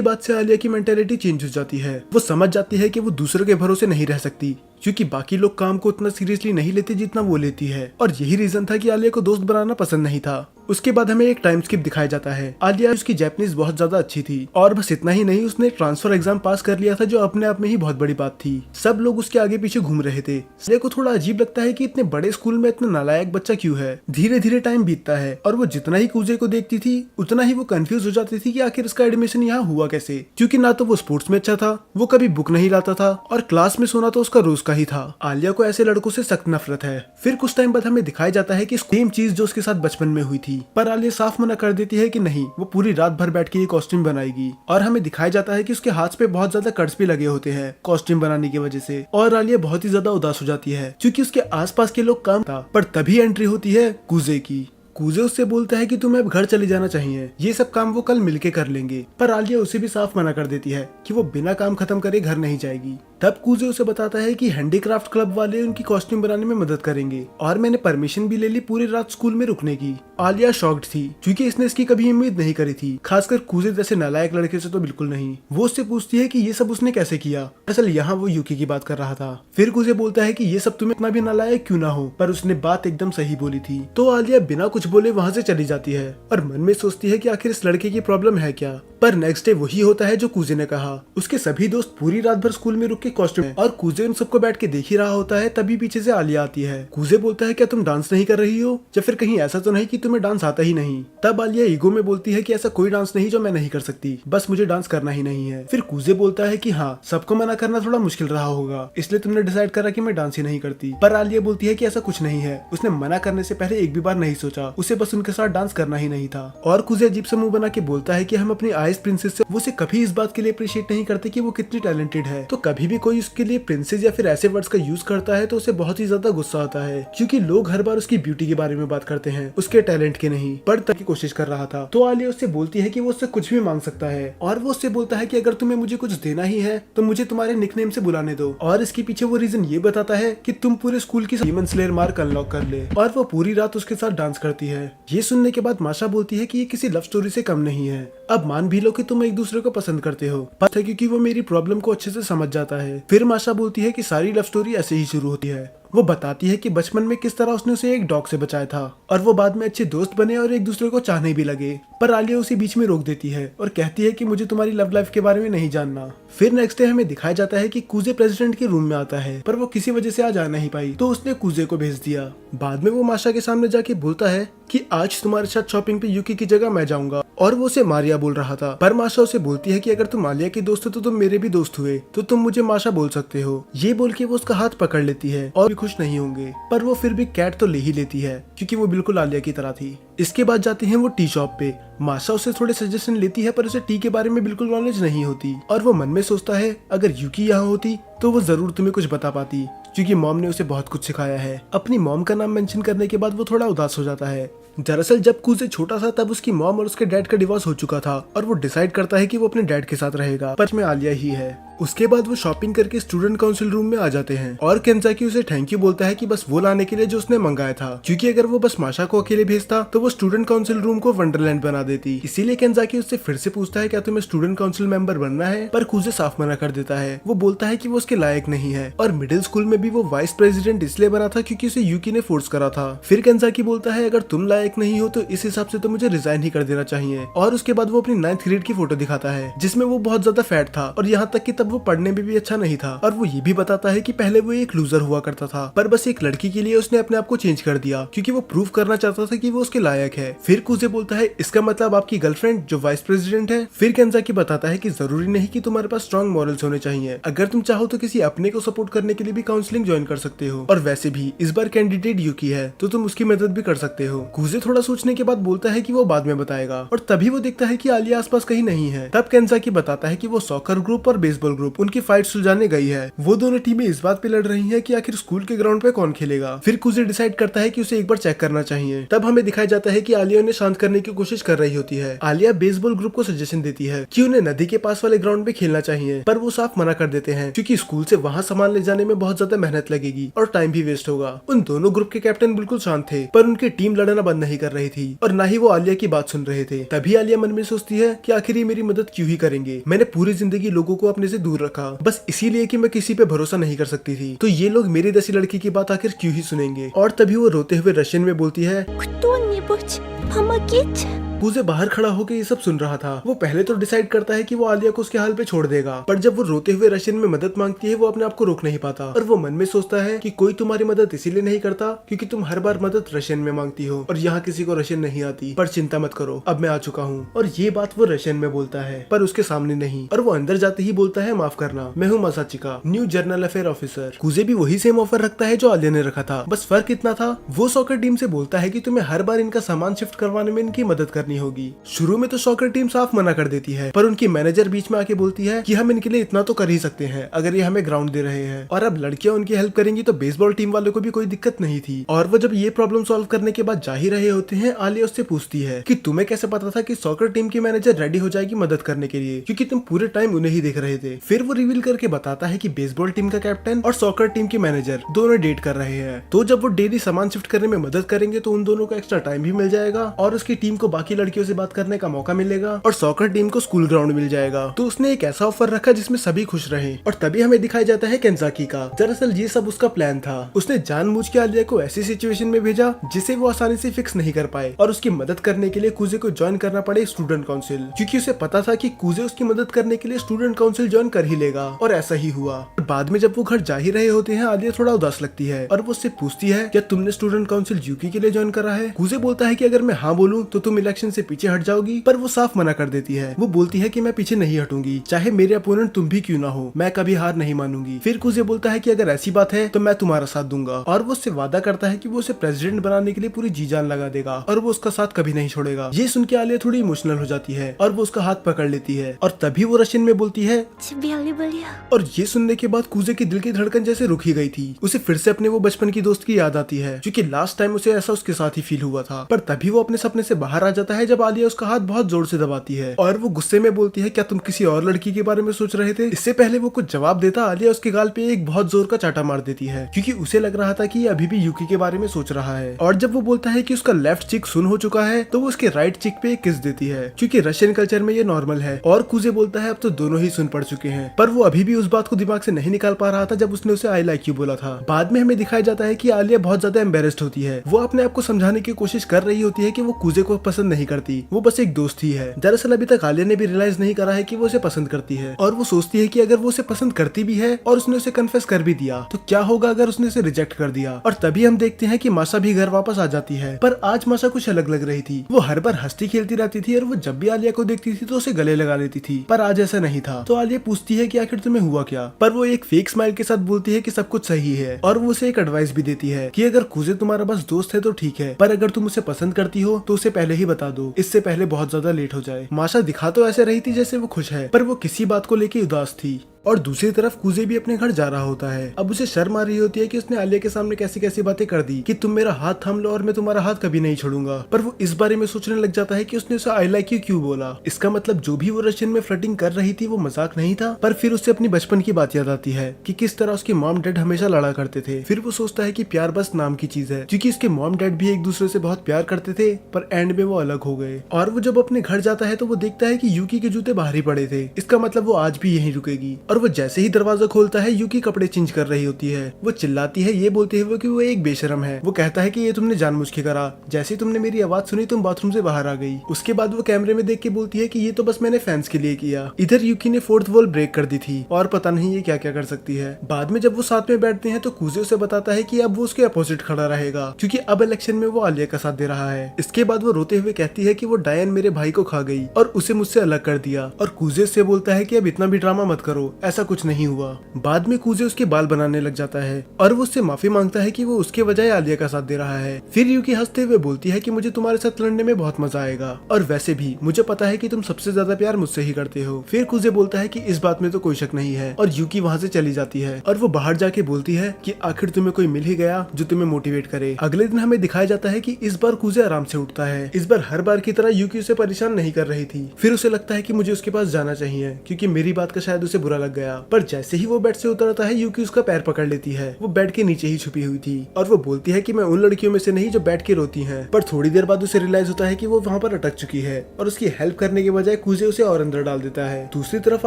बाद से आलिया की मेंटेलिटी चेंज हो जाती है। वो समझ जाती है कि वो दूसरों के भरोसे नहीं रह सकती, क्योंकि बाकी लोग काम को उतना सीरियसली नहीं लेते जितना वो लेती है। और यही रीजन था कि आलिया को दोस्त बनाना पसंद नहीं था। उसके बाद हमें एक टाइम स्किप दिखाया जाता है। आलिया उसकी जापानीज बहुत ज्यादा अच्छी थी और बस इतना ही नहीं, उसने ट्रांसफर एग्जाम पास कर लिया था, जो अपने आप में ही बहुत बड़ी बात थी। सब लोग उसके आगे पीछे घूम रहे थे। आलिया को थोड़ा अजीब लगता है कि इतने बड़े स्कूल में इतना नालायक बच्चा क्यों है। धीरे धीरे टाइम बीतता है और वो जितना ही कूजे को देखती थी उतना ही वो कंफ्यूज हो जाती थी कि आखिर इसका एडमिशन यहाँ हुआ कैसे। क्योंकि ना तो वो स्पोर्ट्स में अच्छा था, वो कभी बुक नहीं लाता था और क्लास में सोना तो उसका रोज का ही था। आलिया को ऐसे लड़कों से सख्त नफरत है। फिर कुछ टाइम बाद हमें दिखाया जाता है कि सेम चीज जो उसके साथ बचपन में हुई थी, पर आलिया साफ मना कर देती है कि नहीं, वो पूरी रात भर बैठ के ये कॉस्ट्यूम बनाएगी। और हमें दिखाया जाता है कि उसके हाथ पे बहुत ज्यादा कट्स भी लगे होते हैं कॉस्ट्यूम बनाने की वजह से। और आलिया बहुत ही ज्यादा उदास हो जाती है क्योंकि उसके आसपास के लोग काम था। पर तभी एंट्री होती है कूजे की। कूजे उससे बोलता है कि तुम्हें अब घर चले जाना चाहिए, ये सब काम वो कल मिलके कर लेंगे। पर आलिया उसे भी साफ मना कर देती है कि वो बिना काम खत्म करे घर नहीं जाएगी। तब कूजे उसे बताता है कि हैंडीक्राफ्ट क्लब वाले उनकी कॉस्ट्यूम बनाने में मदद करेंगे और मैंने परमिशन भी ले ली पूरी रात स्कूल में रुकने की। आलिया शॉक्ड थी क्योंकि इसने इसकी कभी उम्मीद नहीं करी थी, खासकर कूजे जैसे नालायक लड़के से तो बिल्कुल नहीं। वो उससे पूछती है कि ये सब उसने कैसे किया। असल यहाँ वो यूकी की बात कर रहा था। फिर कूजे बोलता है कि ये सब तुम्हें इतना भी नालायक क्यों ना हो, पर उसने बात एकदम सही बोली थी। तो आलिया बिना कुछ बोले वहाँ से चली जाती है और मन में सोचती है कि आखिर इस लड़के की प्रॉब्लम है क्या। पर नेक्स्ट डे वही होता है जो कूजे ने कहा। उसके सभी दोस्त पूरी रात भर स्कूल में रुक के कॉस्ट्यूम और कूजे उन सबको बैठ के देख ही रहा होता है। तभी पीछे से आलिया आती है। कूजे बोलता है क्या तुम डांस नहीं कर रही हो, या फिर कहीं ऐसा तो नहीं कि तुम्हें डांस आता ही नहीं। तब आलिया ईगो में बोलती है कि ऐसा कोई डांस नहीं जो मैं नहीं कर सकती, बस मुझे डांस करना ही नहीं है। फिर कूजे बोलता है कि हाँ, सबको मना करना थोड़ा मुश्किल रहा होगा, इसलिए तुमने डिसाइड करा कि मैं डांस ही नहीं करती। पर आलिया बोलती है कि ऐसा कुछ नहीं है, उसने मना करने से पहले एक भी बार नहीं सोचा, उसे बस उनके साथ डांस करना ही नहीं था। और कूजे अजीब सा मुंह बना के बोलता है कि हम अपनी आइस प्रिंसेस से वो कभी इस बात के लिए अप्रिशिएट नहीं करते कि वो कितनी टैलेंटेड है। तो कभी भी कोई उसके लिए प्रिंसेस या फिर ऐसे वर्ड्स का यूज करता है तो उसे बहुत ही ज्यादा गुस्सा आता है, क्योंकि लोग हर बार उसकी ब्यूटी के बारे में बात करते हैं, उसके टैलेंट के नहीं। पर तक की कोशिश कर रहा था। तो आलिया उससे बोलती है कि वो उससे कुछ भी मांग सकता है और वो उससे बोलता है कि अगर तुम्हें मुझे कुछ देना ही है तो मुझे तुम्हारे निकनेम से बुलाने दो। और इसके पीछे वो रीजन ये बताता है कि तुम पूरे स्कूल की डीमन स्लेयर मार्क अनलॉक कर ले। और वो पूरी रात उसके साथ डांस करती है। ये सुनने के बाद माशा बोलती है कि ये किसी लव स्टोरी से कम नहीं है। अब मान भी लो कि तुम एक दूसरे को पसंद करते हो, पर है क्योंकि वो मेरी प्रॉब्लम को अच्छे से समझ जाता है। फिर माशा बोलती है कि सारी लव स्टोरी ऐसे ही शुरू होती है। वो बताती है कि बचपन में किस तरह उसने उसे एक डॉग से बचाया था और वो बाद में अच्छे दोस्त बने और एक दूसरे को चाहने भी लगे। पर आलिया उसे बीच में रोक देती है और कहती है कि मुझे तुम्हारी लव लाइफ के बारे में नहीं जानना। फिर नेक्स्ट डे हमें दिखाया जाता है कि कूजे प्रेसिडेंट के रूम में आता है, पर वो किसी वजह से आज आ नहीं पाई, तो उसने कूजे को भेज दिया। बाद में वो माशा के सामने जाके बोलता है कि आज तुम्हारे साथ शॉपिंग पे यूकी की जगह मैं जाऊंगा और वो उसे मारिया बोल रहा था। पर माशा उसे बोलती है कि अगर तुम आलिया की दोस्त हो तो तुम मेरे भी दोस्त हुए, तो तुम मुझे माशा बोल सकते हो। ये बोल के वो उसका हाथ पकड़ लेती है और भी खुश नहीं होंगे, पर वो फिर भी कैट तो ले ही लेती है क्योंकि वो बिल्कुल आलिया की तरह थी। इसके बाद जाते हैं वो टी शॉप पे। माशा उसे थोड़े सजेशन लेती है पर उसे टी के बारे में बिल्कुल नॉलेज नहीं होती और वो मन में सोचता है अगर यूकी यहाँ होती तो वो जरूर तुम्हें कुछ बता पाती, क्योंकि मॉम ने उसे बहुत कुछ सिखाया है। अपनी मॉम का नाम मेंशन करने के बाद वो थोड़ा उदास हो जाता है। दरअसल जब कुजे छोटा था तब उसकी मॉम और उसके डैड का डिवोर्स हो चुका था और वो डिसाइड करता है कि वो अपने डैड के साथ रहेगा, पर में आलिया ही है। उसके बाद वो शॉपिंग करके स्टूडेंट काउंसिल रूम में आ जाते हैं और केंजाकी उसे थैंक यू बोलता है कि बस वो लाने के लिए जो उसने मंगाया था, क्योंकि अगर वो बस माशा को अकेले भेजता तो वो स्टूडेंट काउंसिल रूम को वंडरलैंड बना देती। इसीलिए केंजाकी उससे फिर से पूछता है क्या तुम्हें स्टूडेंट काउंसिल मेंबर बनना है, पर कुजे साफ मना कर देता है। वो बोलता है कि वो उसके लायक नहीं है और मिडिल स्कूल में भी वो वाइस प्रेसिडेंट इसलिए बना था क्योंकि उसे यूकी ने फोर्स करा था। फिर केंजाकी बोलता है अगर तुम लायक नहीं हो तो इस हिसाब से तो मुझे रिजाइन ही कर देना चाहिए। और उसके बाद वो अपनी 9th ग्रेड की फोटो दिखाता है जिसमें वो बहुत ज्यादा फैट था और यहाँ तक कि तब वो पढ़ने में भी अच्छा नहीं था। और वो ये भी बताता है कि पहले वो एक लूजर हुआ करता था, पर बस एक लड़की के लिए उसने अपने आप को चेंज कर दिया क्योंकि वो प्रूव करना चाहता था कि वो उसके लायक है। फिर कुजे बोलता है इसका मतलब आपकी गर्लफ्रेंड जो वाइस प्रेसिडेंट है। फिर केंजाकी बताता है कि जरूरी नहीं कि तुम्हारे पास स्ट्रॉन्ग मॉरल्स होने चाहिए, अगर तुम चाहो तो किसी अपने को सपोर्ट करने के लिए भी काउंसलिंग ज्वाइन कर सकते हो, और वैसे भी इस बार कैंडिडेट यूकी है तो तुम उसकी मदद भी कर सकते हो। कुजे थोड़ा सोचने के बाद बोलता है कि वो बाद में बताएगा और तभी वो देखता है कि आलिया आसपास कहीं नहीं है। तब केंजाकी बताता है कि वो सॉकर ग्रुप और बेसबॉल ग्रुप उनकी फाइट सुलझाने गई है। वो दोनों टीमें इस बात पे लड़ रही हैं कि आखिर स्कूल के ग्राउंड पे कौन खेलेगा। फिर कुजे डिसाइड करता है कि उसे एक बार चेक करना चाहिए। तब हमें दिखाया जाता है कि आलिया उन्हें शांत करने की कोशिश कर रही होती है। आलिया बेसबॉल ग्रुप को सजेशन देती है कि उन्हें नदी के पास वाले ग्राउंड पे खेलना चाहिए, पर वो साफ मना कर देते हैं क्योंकि स्कूल से वहाँ सामान ले जाने में बहुत ज्यादा मेहनत लगेगी और टाइम भी वेस्ट होगा। उन दोनों ग्रुप के कैप्टन बिल्कुल शांत थे, पर उनकी टीम लड़ना बंद नहीं कर रही थी और न ही वो आलिया की बात सुन रहे थे। तभी आलिया मन में सोचती है कि आखिर ये मेरी मदद क्यों ही करेंगे, मैंने पूरी जिंदगी लोगों को अपने से दूर रखा बस इसीलिए कि मैं किसी पे भरोसा नहीं कर सकती थी, तो ये लोग मेरी जैसी लड़की की बात आखिर क्यों ही सुनेंगे। और तभी वो रोते हुए रशियन में बोलती है Кто-нибудь помогите? कुजे बाहर खड़ा होकर ये सब सुन रहा था। वो पहले तो डिसाइड करता है कि वो आलिया को उसके हाल पे छोड़ देगा, पर जब वो रोते हुए रशियन में मदद मांगती है वो अपने आप को रोक नहीं पाता और वो मन में सोचता है कि कोई तुम्हारी मदद इसीलिए नहीं करता क्योंकि तुम हर बार मदद रशियन में मांगती हो और यहाँ किसी को रशियन नहीं आती, पर चिंता मत करो अब मैं आ चुका हूँ। और ये बात वो रशियन में बोलता है पर उसके सामने नहीं, और वो अंदर जाते ही बोलता है माफ करना, मैं हूँ मासाचिका, न्यू जर्नल अफेयर ऑफिसर। कुजे भी वही सेम ऑफर रखता है जो आलिया ने रखा था, बस फर्क इतना था वो सॉकर टीम से बोलता है कि तुम्हें हर बार इनका सामान शिफ्ट करवाने में इनकी मदद करनी होगी। शुरू में तो सॉकर टीम साफ मना कर देती है, पर उनकी मैनेजर बीच में आके बोलती है कि हम इनके लिए इतना तो कर ही सकते हैं अगर ये हमें ग्राउंड दे रहे हैं, और अब लड़कियां उनकी हेल्प करेंगी तो बेसबॉल टीम वालों को भी कोई दिक्कत नहीं थी। और वो जब ये प्रॉब्लम सॉल्व करने के बाद जा ही रहे होते हैं, आलिया उससे पूछती है कि तुम्हें कैसे पता था कि सॉकर टीम की मैनेजर रेडी हो जाएगी मदद करने के लिए, क्योंकि तुम पूरे टाइम उन्हें ही देख रहे थे। फिर वो रिवील करके बताता है कि बेसबॉल टीम का कैप्टन और सॉकर टीम की मैनेजर दोनों डेट कर रहे हैं, तो जब वो डेली सामान शिफ्ट करने में मदद करेंगे तो उन दोनों को एक्स्ट्रा टाइम भी मिल जाएगा और उसकी टीम को बाकी लड़कियों से बात करने का मौका मिलेगा और सॉकर टीम को स्कूल ग्राउंड मिल जाएगा। तो उसने एक ऐसा ऑफर रखा जिसमें सभी खुश रहे। और तभी हमें दिखाया जाता है केंजाकी का। दरअसल ये सब उसका प्लान था। उसने जानबूझ के आलिया को ऐसी सिचुएशन में भेजा जिसे वो आसानी से फिक्स नहीं कर पाए और उसकी मदद करने के लिए कुजे को ज्वाइन करना पड़े स्टूडेंट काउंसिल, क्योंकि उसे पता था कि कुजे उसकी मदद करने के लिए स्टूडेंट काउंसिल ज्वाइन कर ही लेगा। और ऐसा ही हुआ। बाद में जब वो घर जा ही रहे होते हैं, आलिया थोड़ा उदास लगती है और वो उससे पूछती है क्या तुमने स्टूडेंट काउंसिल यूकी के लिए ज्वाइन करा है। कुजे बोलता है कि अगर मैं हाँ बोलूं तो तुम इलेक्शन से पीछे हट जाओगी, पर वो साफ मना कर देती है। वो बोलती है कि मैं पीछे नहीं हटूंगी, चाहे मेरे अपोनेंट तुम भी क्यों ना हो, मैं कभी हार नहीं मानूंगी। फिर कुजे बोलता है कि अगर ऐसी बात है तो मैं तुम्हारा साथ दूंगा, और वो उससे वादा करता है कि वो उसे प्रेसिडेंट बनाने के लिए पूरी जी जान लगा देगा और वो उसका साथ कभी नहीं छोड़ेगा। ये सुन के आलिया थोड़ी इमोशनल हो जाती है और वो उसका हाथ पकड़ लेती है और तभी वो रशियन में बोलती है Тебя люблю. और ये सुनने के बाद कुजे की दिल की धड़कन जैसे रुक ही गई थी। उसे फिर से अपने वो बचपन की दोस्त की याद आती है, क्योंकि लास्ट टाइम उसे ऐसा उसके साथ ही फील हुआ था। पर तभी वो अपने सपने से बाहर आ जाता है जब आलिया उसका हाथ बहुत जोर से दबाती है और वो गुस्से में बोलती है क्या तुम किसी और लड़की के बारे में सोच रहे थे। इससे पहले वो कुछ जवाब देता आलिया उसके गाल पे एक बहुत जोर का चाटा मार देती है, क्योंकि उसे लग रहा था कि ये अभी भी यूकी के बारे में सोच रहा है। और जब वो बोलता है कि उसका लेफ्ट चिक सुन हो चुका है तो वो उसके राइट चिक पे एक किस देती है, क्योंकि रशियन कल्चर में ये नॉर्मल है। और कुजे बोलता है अब तो दोनों ही सुन पड़ चुके हैं, पर वो अभी भी उस बात को दिमाग से नहीं निकाल पा रहा था जब उसने उसे आई लाइक यू बोला था। बाद में हमें दिखाया जाता है कि आलिया बहुत ज्यादा एम्बेरेस्ड होती है। वो अपने आप को समझाने की कोशिश कर रही होती है कि वो कुजे को पसंद नहीं करती, वो बस एक दोस्त ही है। दरअसल अभी तक आलिया ने भी रियलाइज नहीं करा है कि वो उसे पसंद करती है, और वो सोचती है कि अगर वो उसे पसंद करती भी है और उसने उसे कन्फेस कर भी दिया तो क्या होगा अगर उसने उसे रिजेक्ट कर दिया। और तभी हम देखते हैं कि माशा भी घर वापस आ जाती है, पर आज माशा कुछ अलग लग रही थी। वो हर बार हंसती खेलती रहती थी और वो जब भी आलिया को देखती थी तो उसे गले लगा लेती थी, पर आज ऐसा नहीं था। तो आलिया पूछती है कि आखिर तुम्हें हुआ क्या, पर वो एक फेक स्माइल के साथ बोलती है कि सब कुछ सही है, और वो उसे एक एडवाइस भी देती है कि अगर कुजे तुम्हारा बस दोस्त है तो ठीक है, पर अगर तुम उसे पसंद करती हो तो उसे पहले ही बता दो, इससे पहले बहुत ज्यादा लेट हो जाए। माशा दिखा तो ऐसे रही थी जैसे वो खुश है, पर वो किसी बात को लेके उदास थी। और दूसरी तरफ कुजे भी अपने घर जा रहा होता है। अब उसे शर्म आ रही होती है कि उसने आलिया के सामने कैसी कैसी बातें कर दी कि तुम मेरा हाथ थाम लो और मैं तुम्हारा हाथ कभी नहीं छोड़ूंगा, पर वो इस बारे में सोचने लग जाता है कि उसने उसे आई लाइक यू क्यों बोला। इसका मतलब जो भी वो रशियन में फ्लर्टिंग कर रही थी वो मजाक नहीं था। पर फिर उससे अपनी बचपन की बात याद आती है कि किस तरह उसके मॉम डैड हमेशा लड़ा करते थे। फिर वो सोचता है कि प्यार बस नाम की चीज है, क्योंकि उसके मॉम डैड भी एक दूसरे से बहुत प्यार करते थे, पर एंड में वो अलग हो गए। और वो जब अपने घर जाता है तो वो देखता है कि यूकी के जूते बाहर ही पड़े थे, इसका मतलब वो आज भी यहीं रुकेगी। और वो जैसे ही दरवाजा खोलता है यूकी कपड़े चेंज कर रही होती है। वो चिल्लाती है ये बोलते हुए कि वो एक बेशरम है। वो कहता है कि ये तुमने जानबूझ के करा, जैसे ही तुमने मेरी आवाज सुनी तुम बाथरूम से बाहर आ गई। उसके बाद वो कैमरे में देख के बोलती है कि ये तो बस मैंने फैंस के लिए किया। इधर यूकी ने फोर्थ वॉल ब्रेक कर दी थी और पता नहीं ये क्या क्या कर सकती है। बाद में जब वो साथ में बैठते हैं तो कुजे उसे बताता है कि अब वो उसके अपोजिट खड़ा रहेगा, क्योंकि अब इलेक्शन में वो आलिया का साथ दे रहा है। इसके बाद वो रोते हुए कहती है कि वो डायन मेरे भाई को खा गई और उसे मुझसे अलग कर दिया। और कुजे से बोलता है कि अब इतना भी ड्रामा मत करो, ऐसा कुछ नहीं हुआ। बाद में कुजे उसके बाल बनाने लग जाता है और वो उससे माफी मांगता है कि वो उसके बजाय आलिया का साथ दे रहा है। फिर यूकी हंसते हुए बोलती है कि मुझे तुम्हारे साथ लड़ने में बहुत मजा आएगा, और वैसे भी मुझे पता है कि तुम सबसे ज्यादा प्यार मुझसे ही करते हो। फिर कुजे बोलता है कि इस बात में तो कोई शक नहीं है, और यूकी वहाँ से चली जाती है। और वो बाहर जाके बोलती है कि आखिर तुम्हें कोई मिल ही गया जो तुम्हें मोटिवेट करे। अगले दिन हमें दिखाया जाता है कि इस बार कुजे आराम से उठता है। इस बार हर बार की तरह यूकी उसे परेशान नहीं कर रही थी। फिर उसे लगता है कि मुझे उसके पास जाना चाहिए, क्योंकि मेरी बात का शायद उसे बुरा लग गया। पर जैसे ही वो बेड से उतरता है यूकी उसका पैर पकड़ लेती है। वो बेड के नीचे ही छुपी हुई थी, और वो बोलती है कि मैं उन लड़कियों में से नहीं जो बैठ के रोती हैं। पर थोड़ी देर बाद उसे रियलाइज होता है कि वो वहाँ पर अटक चुकी है, और उसकी हेल्प करने के बजाय कुजे उसे और अंदर डाल देता है। दूसरी तरफ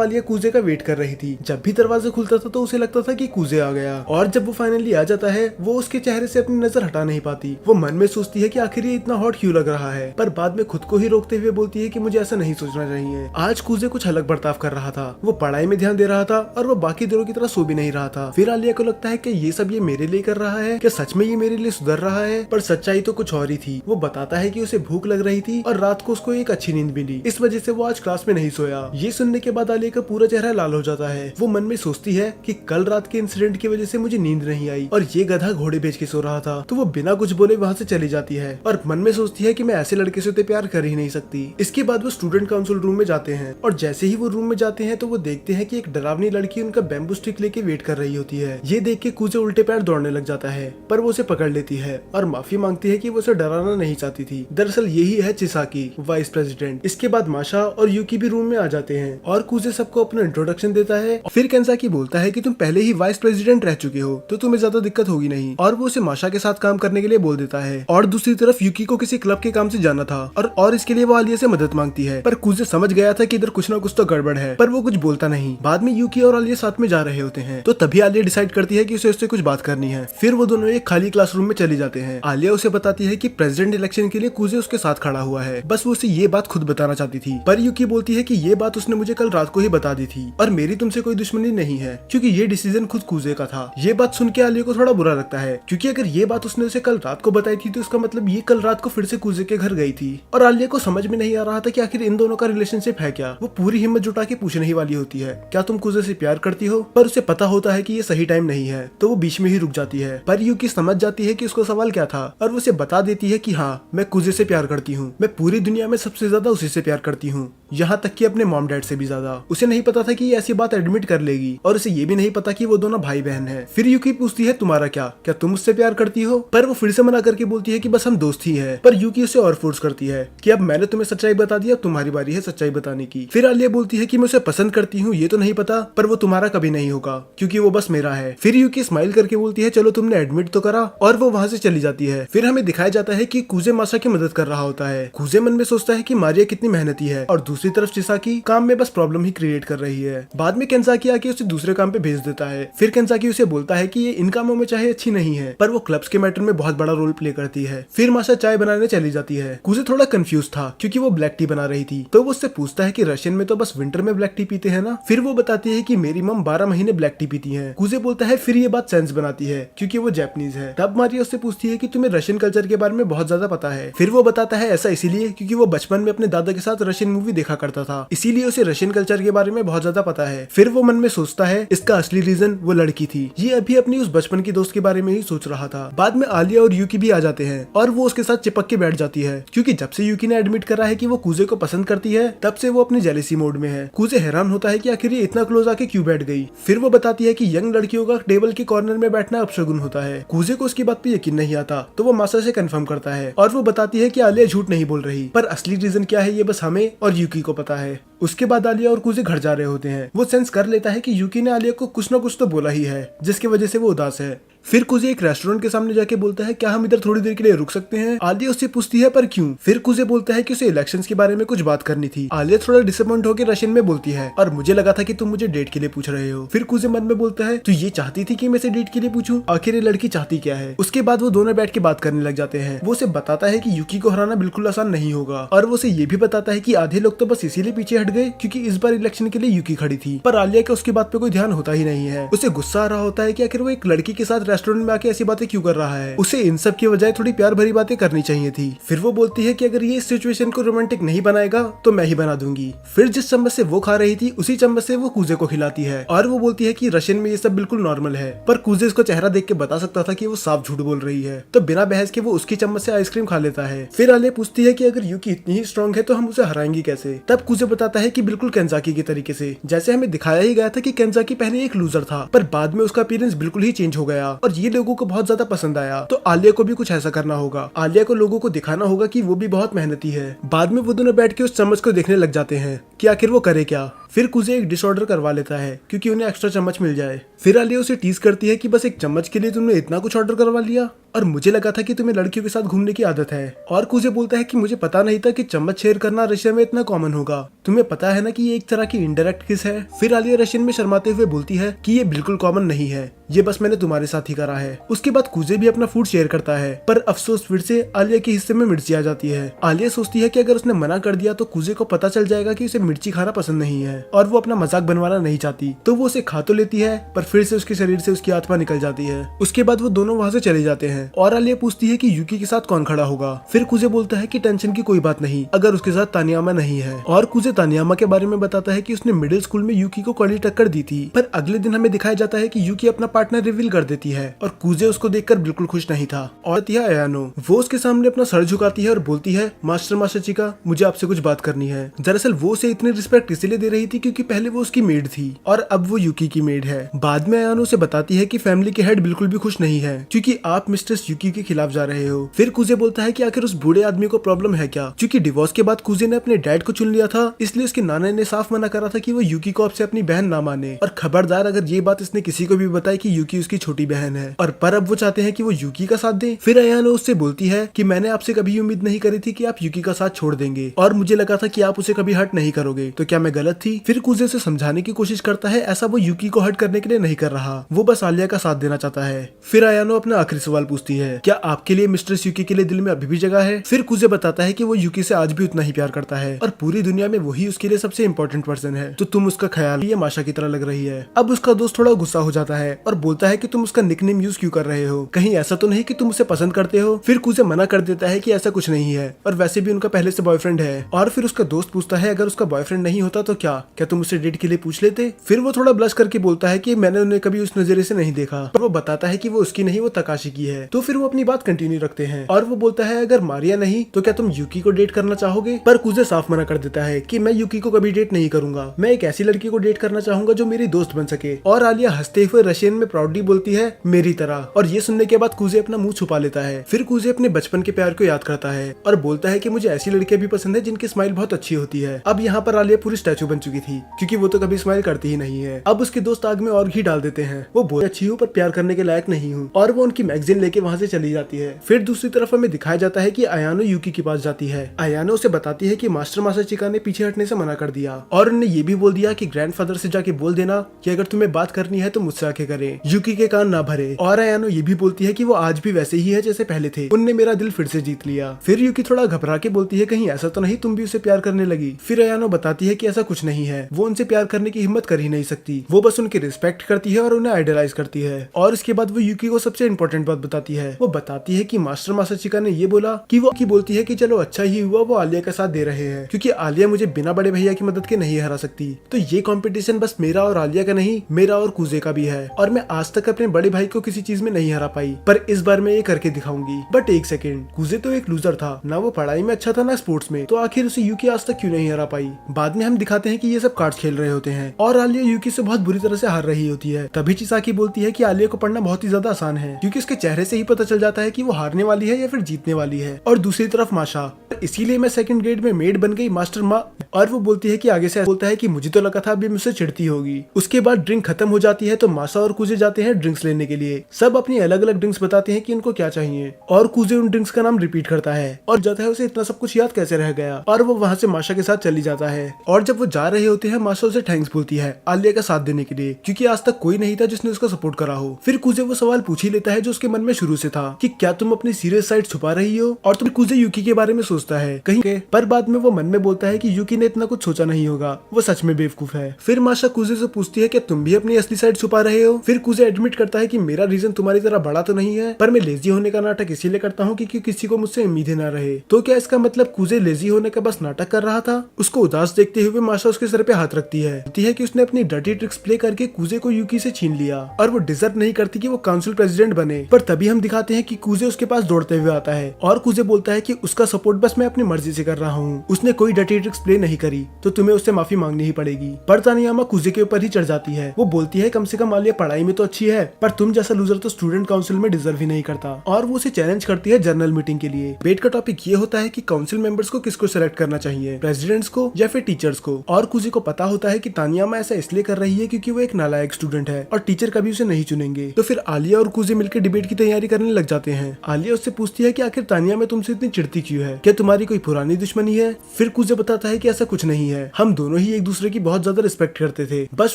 आलिया कुजे का वेट कर रही थी। जब भी दरवाजा खुलता था तो उसे लगता था कि कुजे आ गया, और जब वो फाइनली आ जाता है वो उसके चेहरे से अपनी नजर हटा नहीं पाती। वो मन में सोचती है कि आखिर ये इतना हॉट क्यों लग रहा है, पर बाद में खुद को ही रोकते हुए बोलती है कि मुझे ऐसा नहीं सोचना चाहिए। आज कुजे कुछ अलग बर्ताव कर रहा था। वो पढ़ाई में ध्यान दे रहा था और वो बाकी दिनों की तरह सो भी नहीं रहा था। फिर आलिया को लगता है कि ये सब ये मेरे लिए कर रहा है, क्या सच में ये मेरे लिए सुधर रहा है? पर सच्चाई तो कुछ और ही थी। वो बताता है कि उसे भूख लग रही थी और रात को उसको एक अच्छी नींद मिली, इस वजह से वो आज क्लास में नहीं सोया। ये सुनने के बाद आलिया का पूरा चेहरा लाल हो जाता है। वो मन में सोचती है कि कल रात के इंसिडेंट की वजह से मुझे नींद नहीं आई और ये गधा घोड़े बेच के सो रहा था। तो वो बिना कुछ बोले वहाँ से चली जाती है और मन में सोचती है कि मैं ऐसे लड़के से तो प्यार कर ही नहीं सकती। इसके बाद वो स्टूडेंट काउंसिल रूम में जाते हैं, और जैसे ही वो रूम में जाते हैं तो वो देखते हैं कि एक डरावनी लड़की उनका बैम्बू स्टिक लेके वेट कर रही होती है। ये देख के कुजे उल्टे पैर दौड़ने लग जाता है, पर वो उसे पकड़ लेती है और माफी मांगती है कि वो उसे डराना नहीं चाहती थी। दरअसल यही है चिसाकी, वाइस प्रेसिडेंट। इसके बाद माशा और यूकी भी रूम में आ जाते हैं और कुजे सबको अपना इंट्रोडक्शन देता है। फिर केंसाकी बोलता है कि तुम पहले ही वाइस प्रेसिडेंट रह चुके हो तो तुम्हें ज्यादा दिक्कत होगी नहीं, और वो उसे माशा के साथ काम करने के लिए बोल देता है। और दूसरी तरफ यूकी को किसी क्लब के काम से जाना था और इसके लिए वो आलिया से मदद मांगती है, पर कुजे समझ गया था कि इधर कुछ ना कुछ तो गड़बड़ है, पर वो कुछ बोलता नहीं। बाद में यूकी और आलिया साथ में जा रहे होते हैं, तो तभी आलिया डिसाइड करती है कि उसे उससे कुछ बात करनी है। फिर वो दोनों एक खाली क्लासरूम में चले जाते हैं। आलिया उसे बताती है कि प्रेसिडेंट इलेक्शन के लिए कुजे उसके साथ खड़ा हुआ है, बस वो उसे ये बात खुद बताना चाहती थी। पर यूकी बोलती है कि ये बात उसने मुझे कल रात को ही बता दी थी और मेरी तुमसे कोई दुश्मनी नहीं है, क्योंकि ये डिसीजन खुद कुजे का था। ये बात सुन के आलिया को थोड़ा बुरा लगता है, क्योंकि अगर ये बात उसने उसे कल रात को बताई थी तो इसका मतलब ये कल रात को फिर से कुजे के घर गई थी। और आलिया को समझ में नहीं आ रहा था कि आखिर इन दोनों का रिलेशनशिप है क्या। वो पूरी हिम्मत जुटा के पूछने ही वाली होती है, क्या तुम कुजे से प्यार करती हो? पर उसे पता होता है कि ये सही टाइम नहीं है, तो वो बीच में ही रुक जाती है। पर यूकी समझ जाती है कि उसको सवाल क्या था, और वो उसे बता देती है कि हाँ, मैं कुजे से प्यार करती हूँ। मैं पूरी दुनिया में सबसे ज्यादा उसी से प्यार करती हूँ, यहाँ तक कि अपने मॉम डैड से भी ज्यादा। उसे नहीं पता था कि ये ऐसी बात एडमिट कर लेगी, और उसे ये भी नहीं पता कि वो दोनों भाई बहन हैं। फिर यूकी पूछती है तुम्हारा क्या तुम मुझसे प्यार करती हो? पर वो फिर से मना करके बोलती है कि बस हम दोस्त ही है। पर यूकी उसे और फोर्स करती है कि अब मैंने तुम्हें सच्चाई बता दी, अब तुम्हारी बारी है सच्चाई बताने की। फिर आलिया बोलती है कि मैं उसे पसंद करती हूँ ये तो नहीं पता, पर वो तुम्हारा कभी नहीं होगा क्योंकि वो बस मेरा है। फिर यूकी स्माइल करके बोलती है चलो तुमने एडमिट तो करा, और वो वहाँ से चली जाती है। फिर हमें दिखाया जाता है कि कुजे माशा की मदद कर रहा होता है। कुजे मन में सोचता है कि मारिया कितनी मेहनती है, और दूसरी दूसरी तरफ चिसाकी काम में बस प्रॉब्लम ही क्रिएट कर रही है। बाद में केंजाकी आके उसे दूसरे काम पे भेज देता है। फिर केंजाकी उसे बोलता है कि ये इन कामों में चाहे अच्छी नहीं है पर वो क्लब्स के मैटर में बहुत बड़ा रोल प्ले करती है। फिर माशा चाय बनाने चली जाती है। कुजे थोड़ा कंफ्यूज था क्योंकि वो ब्लैक टी बना रही थी, तो वो उससे पूछता है कि रशियन में तो बस विंटर में ब्लैक टी पीते हैं ना। फिर वो बताती है कि मेरी मम 12 महीने ब्लैक टी पीती है। कुजे बोलता है फिर ये बात सेंस बनाती है क्योंकि वो जापानीज है। तब मारिया उससे पूछती है कि तुम्हें रशियन कल्चर के बारे में बहुत ज्यादा पता है। फिर वो बताता है ऐसा इसीलिए क्योंकि वो बचपन में अपने दादा के साथ रशियन मूवी देखा करता था, इसीलिए उसे रशियन कल्चर के बारे में बहुत ज्यादा पता है। फिर वो मन में सोचता है इसका असली रीजन वो लड़की थी, ये अभी अपनी उस बचपन की दोस्त के बारे में ही सोच रहा था। बाद में आलिया और यूकी भी आ जाते हैं और वो उसके साथ चिपक के बैठ जाती है क्योंकि जब से यूकी ने एडमिट करा है कि वो कुजे को पसंद करती है तब से वो अपनी जेलेसी मोड में है। कुजे हैरान होता है कि आखिर ये इतना क्लोज आके क्यों बैठ गई। फिर वो बताती है कि यंग लड़कियों का टेबल के कॉर्नर में बैठना अपशगुन होता है। कुजे को उसकी बात पे यकीन नहीं आता तो वो मासा से कंफर्म करता है और वो बताती है कि आलिया झूठ नहीं बोल रही, पर असली रीजन क्या है ये बस हमें और यूकी को पता है। उसके बाद आलिया और कुजे घर जा रहे होते हैं। वो सेंस कर लेता है कि यूकी ने आलिया को कुछ न कुछ तो बोला ही है जिसकी वजह से वो उदास है। फिर कुजे एक रेस्टोरेंट के सामने जाके बोलता है क्या हम इधर थोड़ी देर के लिए रुक सकते हैं। आलिया उससे पूछती है पर क्यों। फिर कुजे बोलता है कि उसे इलेक्शंस के बारे में कुछ बात करनी थी। आलिया थोड़ा डिसअपॉइंट होकर रशियन में बोलती है और मुझे लगा था कि तुम मुझे डेट के लिए पूछ रहे हो। फिर कुजे मन में बोलता है तू ये चाहती थी कि मैं इसे डेट के लिए पूछूं, आखिर ये लड़की चाहती क्या है। उसके बाद वो दोनों बैठ के बात करने लग जाते हैं। वो उसे बताता है कि यूकी को हराना बिल्कुल आसान नहीं होगा और वो उसे ये भी बताता है कि आधे लोग तो बस इसीलिए पीछे हट गए क्योंकि इस बार इलेक्शन के लिए यूकी खड़ी थी, पर आलिया का उसकी बात पे कोई ध्यान होता ही नहीं है। उसे गुस्सा आ रहा होता है कि आखिर वो एक लड़की के साथ रेस्टोरेंट में आके ऐसी बातें क्यों कर रहा है। उसे इन सब की बजाय थोड़ी प्यार भरी बातें करनी चाहिए थी। फिर वो बोलती है कि अगर ये इस सिचुएशन को रोमांटिक नहीं बनाएगा तो मैं ही बना दूंगी। फिर जिस चम्मच से वो खा रही थी उसी चम्मच से वो कुजे को खिलाती है और वो बोलती है कि रशियन में ये सब बिल्कुल नॉर्मल है, पर कुजे उसका चेहरा देख के बता सकता था कि वो साफ झूठ बोल रही है, तो बिना बहस के वो उसकी चम्मच से आइसक्रीम खा लेता है। फिर आलिया पूछती है कि अगर यूकी इतनी ही स्ट्रॉन्ग है तो हम उसे हराएंगे कैसे। तब कुजे बताता है कि बिल्कुल केंजाकी के तरीके से, जैसे हमें दिखाया ही गया था कि केंजाकी पहले एक लूजर था पर बाद में उसका अपीयरेंस बिल्कुल ही चेंज हो गया और ये लोगों को बहुत ज्यादा पसंद आया। तो आलिया को भी कुछ ऐसा करना होगा। आलिया को लोगों को दिखाना होगा कि वो भी बहुत मेहनती है। बाद में वो दोनों बैठ के उस चम्मच को देखने लग जाते हैं कि आखिर वो करे क्या। फिर कुजे एक डिश ऑर्डर करवा लेता है क्योंकि उन्हें एक्स्ट्रा चम्मच मिल जाए। फिर आलिया उसे टीज करती है कि बस एक चम्मच के लिए तुमने इतना कुछ ऑर्डर करवा लिया और मुझे लगा था कि तुम्हें लड़कियों के साथ घूमने की आदत है। और कुजे बोलता है कि मुझे पता नहीं था कि चम्मच शेयर करना रशिया में इतना कॉमन होगा, तुम्हें पता है ना कि ये एक तरह की इनडायरेक्ट किस है। फिर आलिया रशियन में शर्माते हुए बोलती है कि ये बिल्कुल कॉमन नहीं है, ये बस मैंने तुम्हारे साथ ही करा है। उसके बाद कुजे भी अपना फूड शेयर करता है पर अफसोस फिर से आलिया के हिस्से में मिर्ची आ जाती है। आलिया सोचती है कि अगर उसने मना कर दिया तो कुजे को पता चल जाएगा कि उसे मिर्ची खाना पसंद नहीं है और वो अपना मजाक बनवाना नहीं चाहती, तो वो उसे खा तो लेती है पर फिर से उसके शरीर से उसकी आत्मा निकल जाती है। उसके बाद वो दोनों वहाँ से चले जाते हैं और आलिया पूछती है कि यूकी के साथ कौन खड़ा होगा। फिर कुजे बोलता है कि टेंशन की कोई बात नहीं अगर उसके साथ तानियामा नहीं है, और कुजे तानियामा के बारे में बताता है कि उसने मिडिल स्कूल में यूकी को कड़ी टक्कर दी थी। पर अगले दिन हमें दिखाया जाता है कि यूकी अपना पार्टनर रिवील कर देती है और कुजे उसको देखकर बिल्कुल खुश नहीं था। और अयानो वो उसके सामने अपना सर झुकाती है और बोलती है मास्टर चिका मुझे आपसे कुछ बात करनी है। दरअसल वो उसे इतनी रिस्पेक्ट इसलिए दे रही थी क्योंकि पहले वो उसकी मेड थी और अब वो यूकी की मेड है। बाद में अयानो उसे बताती है कि फैमिली के हेड बिल्कुल भी खुश नहीं है क्योंकि आप मिस्ट्रेस यूकी के खिलाफ जा रहे हो। फिर कुजे बोलता है कि आखिर उस बूढ़े आदमी को प्रॉब्लम है क्या, क्योंकि डिवोर्स के बाद कुजे ने अपने डैड को चुन लिया था, इसलिए उसके नाना ने साफ मना करा था कि वो यूकी को आपसे अपनी बहन ना माने और खबरदार अगर ये बात इसने किसी को भी बताई कि यूकी उसकी छोटी बहन है। और पर अब वो चाहते हैं कि वो यूकी का साथ दे। फिर अयानो उससे बोलती है कि मैंने आपसे कभी उम्मीद नहीं करी थी कि आप यूकी का साथ छोड़ देंगे और मुझे लगा था कि आप उसे कभी हर्ट नहीं करोगे, तो क्या मैं गलत थी। फिर कुजे से समझाने की कोशिश करता है ऐसा वो यूकी को हर्ट करने के लिए नहीं कर रहा, वो बस आलिया का साथ देना चाहता है। फिर अयानो अपना आखिरी सवाल पूछती है क्या आपके लिए मिस्ट्रेस यूकी के लिए दिल में अभी भी जगह है। फिर कुजे बताता है कि वो यूकी से आज भी उतना ही प्यार करता है और पूरी दुनिया में वही उसके लिए सबसे इम्पोर्टेंट पर्सन है, तो तुम उसका ख्याल ये माशा की तरह लग रही है। अब उसका दोस्त थोड़ा गुस्सा हो जाता है और बोलता है कि तुम उसका निकनेम यूज क्यों कर रहे हो, कहीं ऐसा तो नहीं कि तुम उसे पसंद करते हो। फिर कुजे मना कर देता है कि ऐसा कुछ नहीं है और वैसे भी उनका पहले से बॉयफ्रेंड है। और फिर उसका दोस्त पूछता है अगर उसका बॉयफ्रेंड नहीं होता तो क्या तुम उसे डेट के लिए पूछ लेते। फिर वो थोड़ा ब्लश करके बोलता है कि मैंने उन्हें कभी उस नजरिए से नहीं देखा, पर वो बताता है कि वो उसकी नहीं वो तकाशी की है। तो फिर वो अपनी बात कंटिन्यू रखते हैं और वो बोलता है अगर मारिया नहीं तो क्या तुम यूकी को डेट करना चाहोगे। पर कुजे साफ मना कर देता है कि मैं यूकी को कभी डेट नहीं करूंगा, मैं एक ऐसी लड़की को डेट करना चाहूंगा जो मेरी दोस्त बन सके। और आलिया हंसते हुए रशियन में प्राउडली बोलती है मेरी तरह। और ये सुनने के बाद कुजे अपना मुंह छुपा लेता है। फिर कुजे अपने बचपन के प्यार को याद करता है और बोलता है कि मुझे ऐसी लड़कियां भी पसंद है जिनकी स्माइल बहुत अच्छी होती है। अब यहाँ पर आलिया पूरी स्टैचू बन चुकी चुकी थी क्योंकि वो तो कभी स्माइल करती ही नहीं है। अब उसके दोस्त आग में और घी डाल देते हैं। वो बहुत अच्छी हूँ पर प्यार करने के लायक नहीं हूँ, और वो उनकी मैगजीन लेके वहाँ से चली जाती है। फिर दूसरी तरफ हमें दिखाया जाता है कि अयानो यूकी के पास जाती है। अयानो उसे बताती है कि मास्टर मासाचिका ने पीछे हटने से मना कर दिया और उन्हें ये भी बोल दिया कि ग्रैंडफादर से जाके बोल देना कि अगर तुम्हें बात करनी है तो मुझसे आके करें, यूकी के कान ना भरे। और अयानो ये भी बोलती है कि वो आज भी वैसे ही है जैसे पहले थे, उनने मेरा दिल फिर से जीत लिया। फिर यूकी थोड़ा घबरा के बोलती है कहीं ऐसा तो नहीं तुम भी उसे प्यार करने लगी। फिर अयानो बताती है कि ऐसा कुछ नहीं है, वो उनसे प्यार करने की हिम्मत कर ही नहीं सकती, वो बस उनकी रिस्पेक्ट करती है और उन्हें आइडलाइज करती है। और इसके बाद वो यूकी को सबसे इंपॉर्टेंट बात बताती है। वो बताती है कि मास्टर मासाचिका ने ये बोला कि वो की बोलती है कि चलो अच्छा ही हुआ वो आलिया का साथ दे रहे हैं, क्योंकि आलिया मुझे बिना बड़े भैया की मदद के नहीं हरा सकती। तो ये कंपटीशन बस मेरा और आलिया का नहीं, मेरा और कुजे का भी है, और मैं आज तक अपने बड़े भाई को किसी चीज में नहीं हरा पाई, पर इस बार मैं ये करके दिखाऊंगी। बट एक सेकेंड, कुजे तो एक लूजर था ना, वो पढ़ाई में अच्छा था ना स्पोर्ट्स में, तो आखिर उसे यूकी आज तक क्यों नहीं हरा पाई। बाद में हम दिखाते हैं कि ये सब कार्ड्स खेल रहे होते हैं और आलिया यूकी से बहुत बुरी तरह से हार रही होती है। तभी चिसाकी बोलती है कि आलिया को पढ़ना बहुत ही ज्यादा आसान है, क्योंकि उसके चेहरे से ही पता चल जाता है कि वो हारने वाली है या फिर जीतने वाली है। और दूसरी तरफ माशा, इसीलिए मैं सेकंड ग्रेड में मेड बन गई मास्टर माँ। और वो बोलती है कि आगे से बोलता है कि मुझे तो लगा था अभी मुझसे चिढ़ती होगी। उसके बाद ड्रिंक खत्म हो जाती है तो माशा और कुजे जाते हैं ड्रिंक्स लेने के लिए। सब अपनी अलग अलग ड्रिंक्स बताते हैं कि उनको क्या चाहिए, और कुजे उन ड्रिंक्स का नाम रिपीट करता है और जाता है उसे इतना सब कुछ याद कैसे रह गया। और वो वहाँ से माशा के साथ चली जाता है। और जब वो जा रहे होते हैं माशा उसे थैंक्स बोलती है आलिया का साथ देने के लिए, क्योंकि आज तक कोई नहीं था जिसने उसका सपोर्ट करा हो। फिर कुजे वो सवाल पूछ ही लेता है जो उसके मन में शुरू से था कि क्या तुम अपनी सीरियस साइड छुपा रही हो। और तुम कुजे यूकी के बारे में सोचता है कहीं के, पर बाद में वो मन में बोलता है कि यूकी ने इतना कुछ सोचा नहीं होगा, वो सच में बेवकूफ है। फिर माशा कुजे से पूछती है कि तुम भी अपनी असली साइड छुपा रहे हो। फिर कुजे एडमिट करता है कि मेरा रीजन तुम्हारी तरह बड़ा तो नहीं है, पर मैं लेजी होने का नाटक इसीलिए करता हूँ कि किसी को मुझसे उम्मीदें ना रहे। तो क्या इसका मतलब कुजे लेजी होने का बस नाटक कर रहा था। उसको उदास देखते हुए माशा उसके सर पे हाथ रखती है कि उसने अपनी डर्टी ट्रिक्स प्ले करके कुजे को यूकी से छीन लिया और वो डिजर्व नहीं करती कि वो काउंसिल प्रेसिडेंट बने। पर तभी हम दिखाते हैं कि कुजे उसके पास दौड़ते हुए आता है और कुजे बोलता है कि उसका सपोर्ट बस मैं अपनी मर्जी से कर रहा हूँ, उसने कोई डर्टी ट्रिक्स प्ले नहीं करी तो तुम्हें उससे माफी मांगनी ही पड़ेगी। पर तानियामा कुजे के ऊपर ही चढ़ जाती है। वो बोलती है कम से कम आलिया पढ़ाई में तो अच्छी है, पर तुम जैसा लूजर तो स्टूडेंट काउंसिल में डिजर्व ही नहीं करता। और वो उसे चैलेंज करती है जर्नल मीटिंग के लिए। डेट का टॉपिक ये होता है कि काउंसिल मेंबर्स को किसको सेलेक्ट करना चाहिए, प्रेसिडेंट्स को या फिर टीचर्स को। और कुजे को पता होता है कि तानियामा ऐसा इसलिए कर रही है क्योंकि वो एक नालायक स्टूडेंट है और टीचर कभी उसे नहीं चुनेंगे। तो फिर आलिया और कुजे मिलकर डिबेट की तैयारी करने लग जाते हैं। आलिया उससे पूछती है कि आखिर तानियामा तुमसे इतनी चिढ़ती क्यों है, क्या तुम्हारी कोई पुरानी दुश्मनी है। फिर कुजे बताता है कि ऐसा कुछ नहीं है, हम दोनों ही एक दूसरे की बहुत ज्यादा रिस्पेक्ट करते थे, बस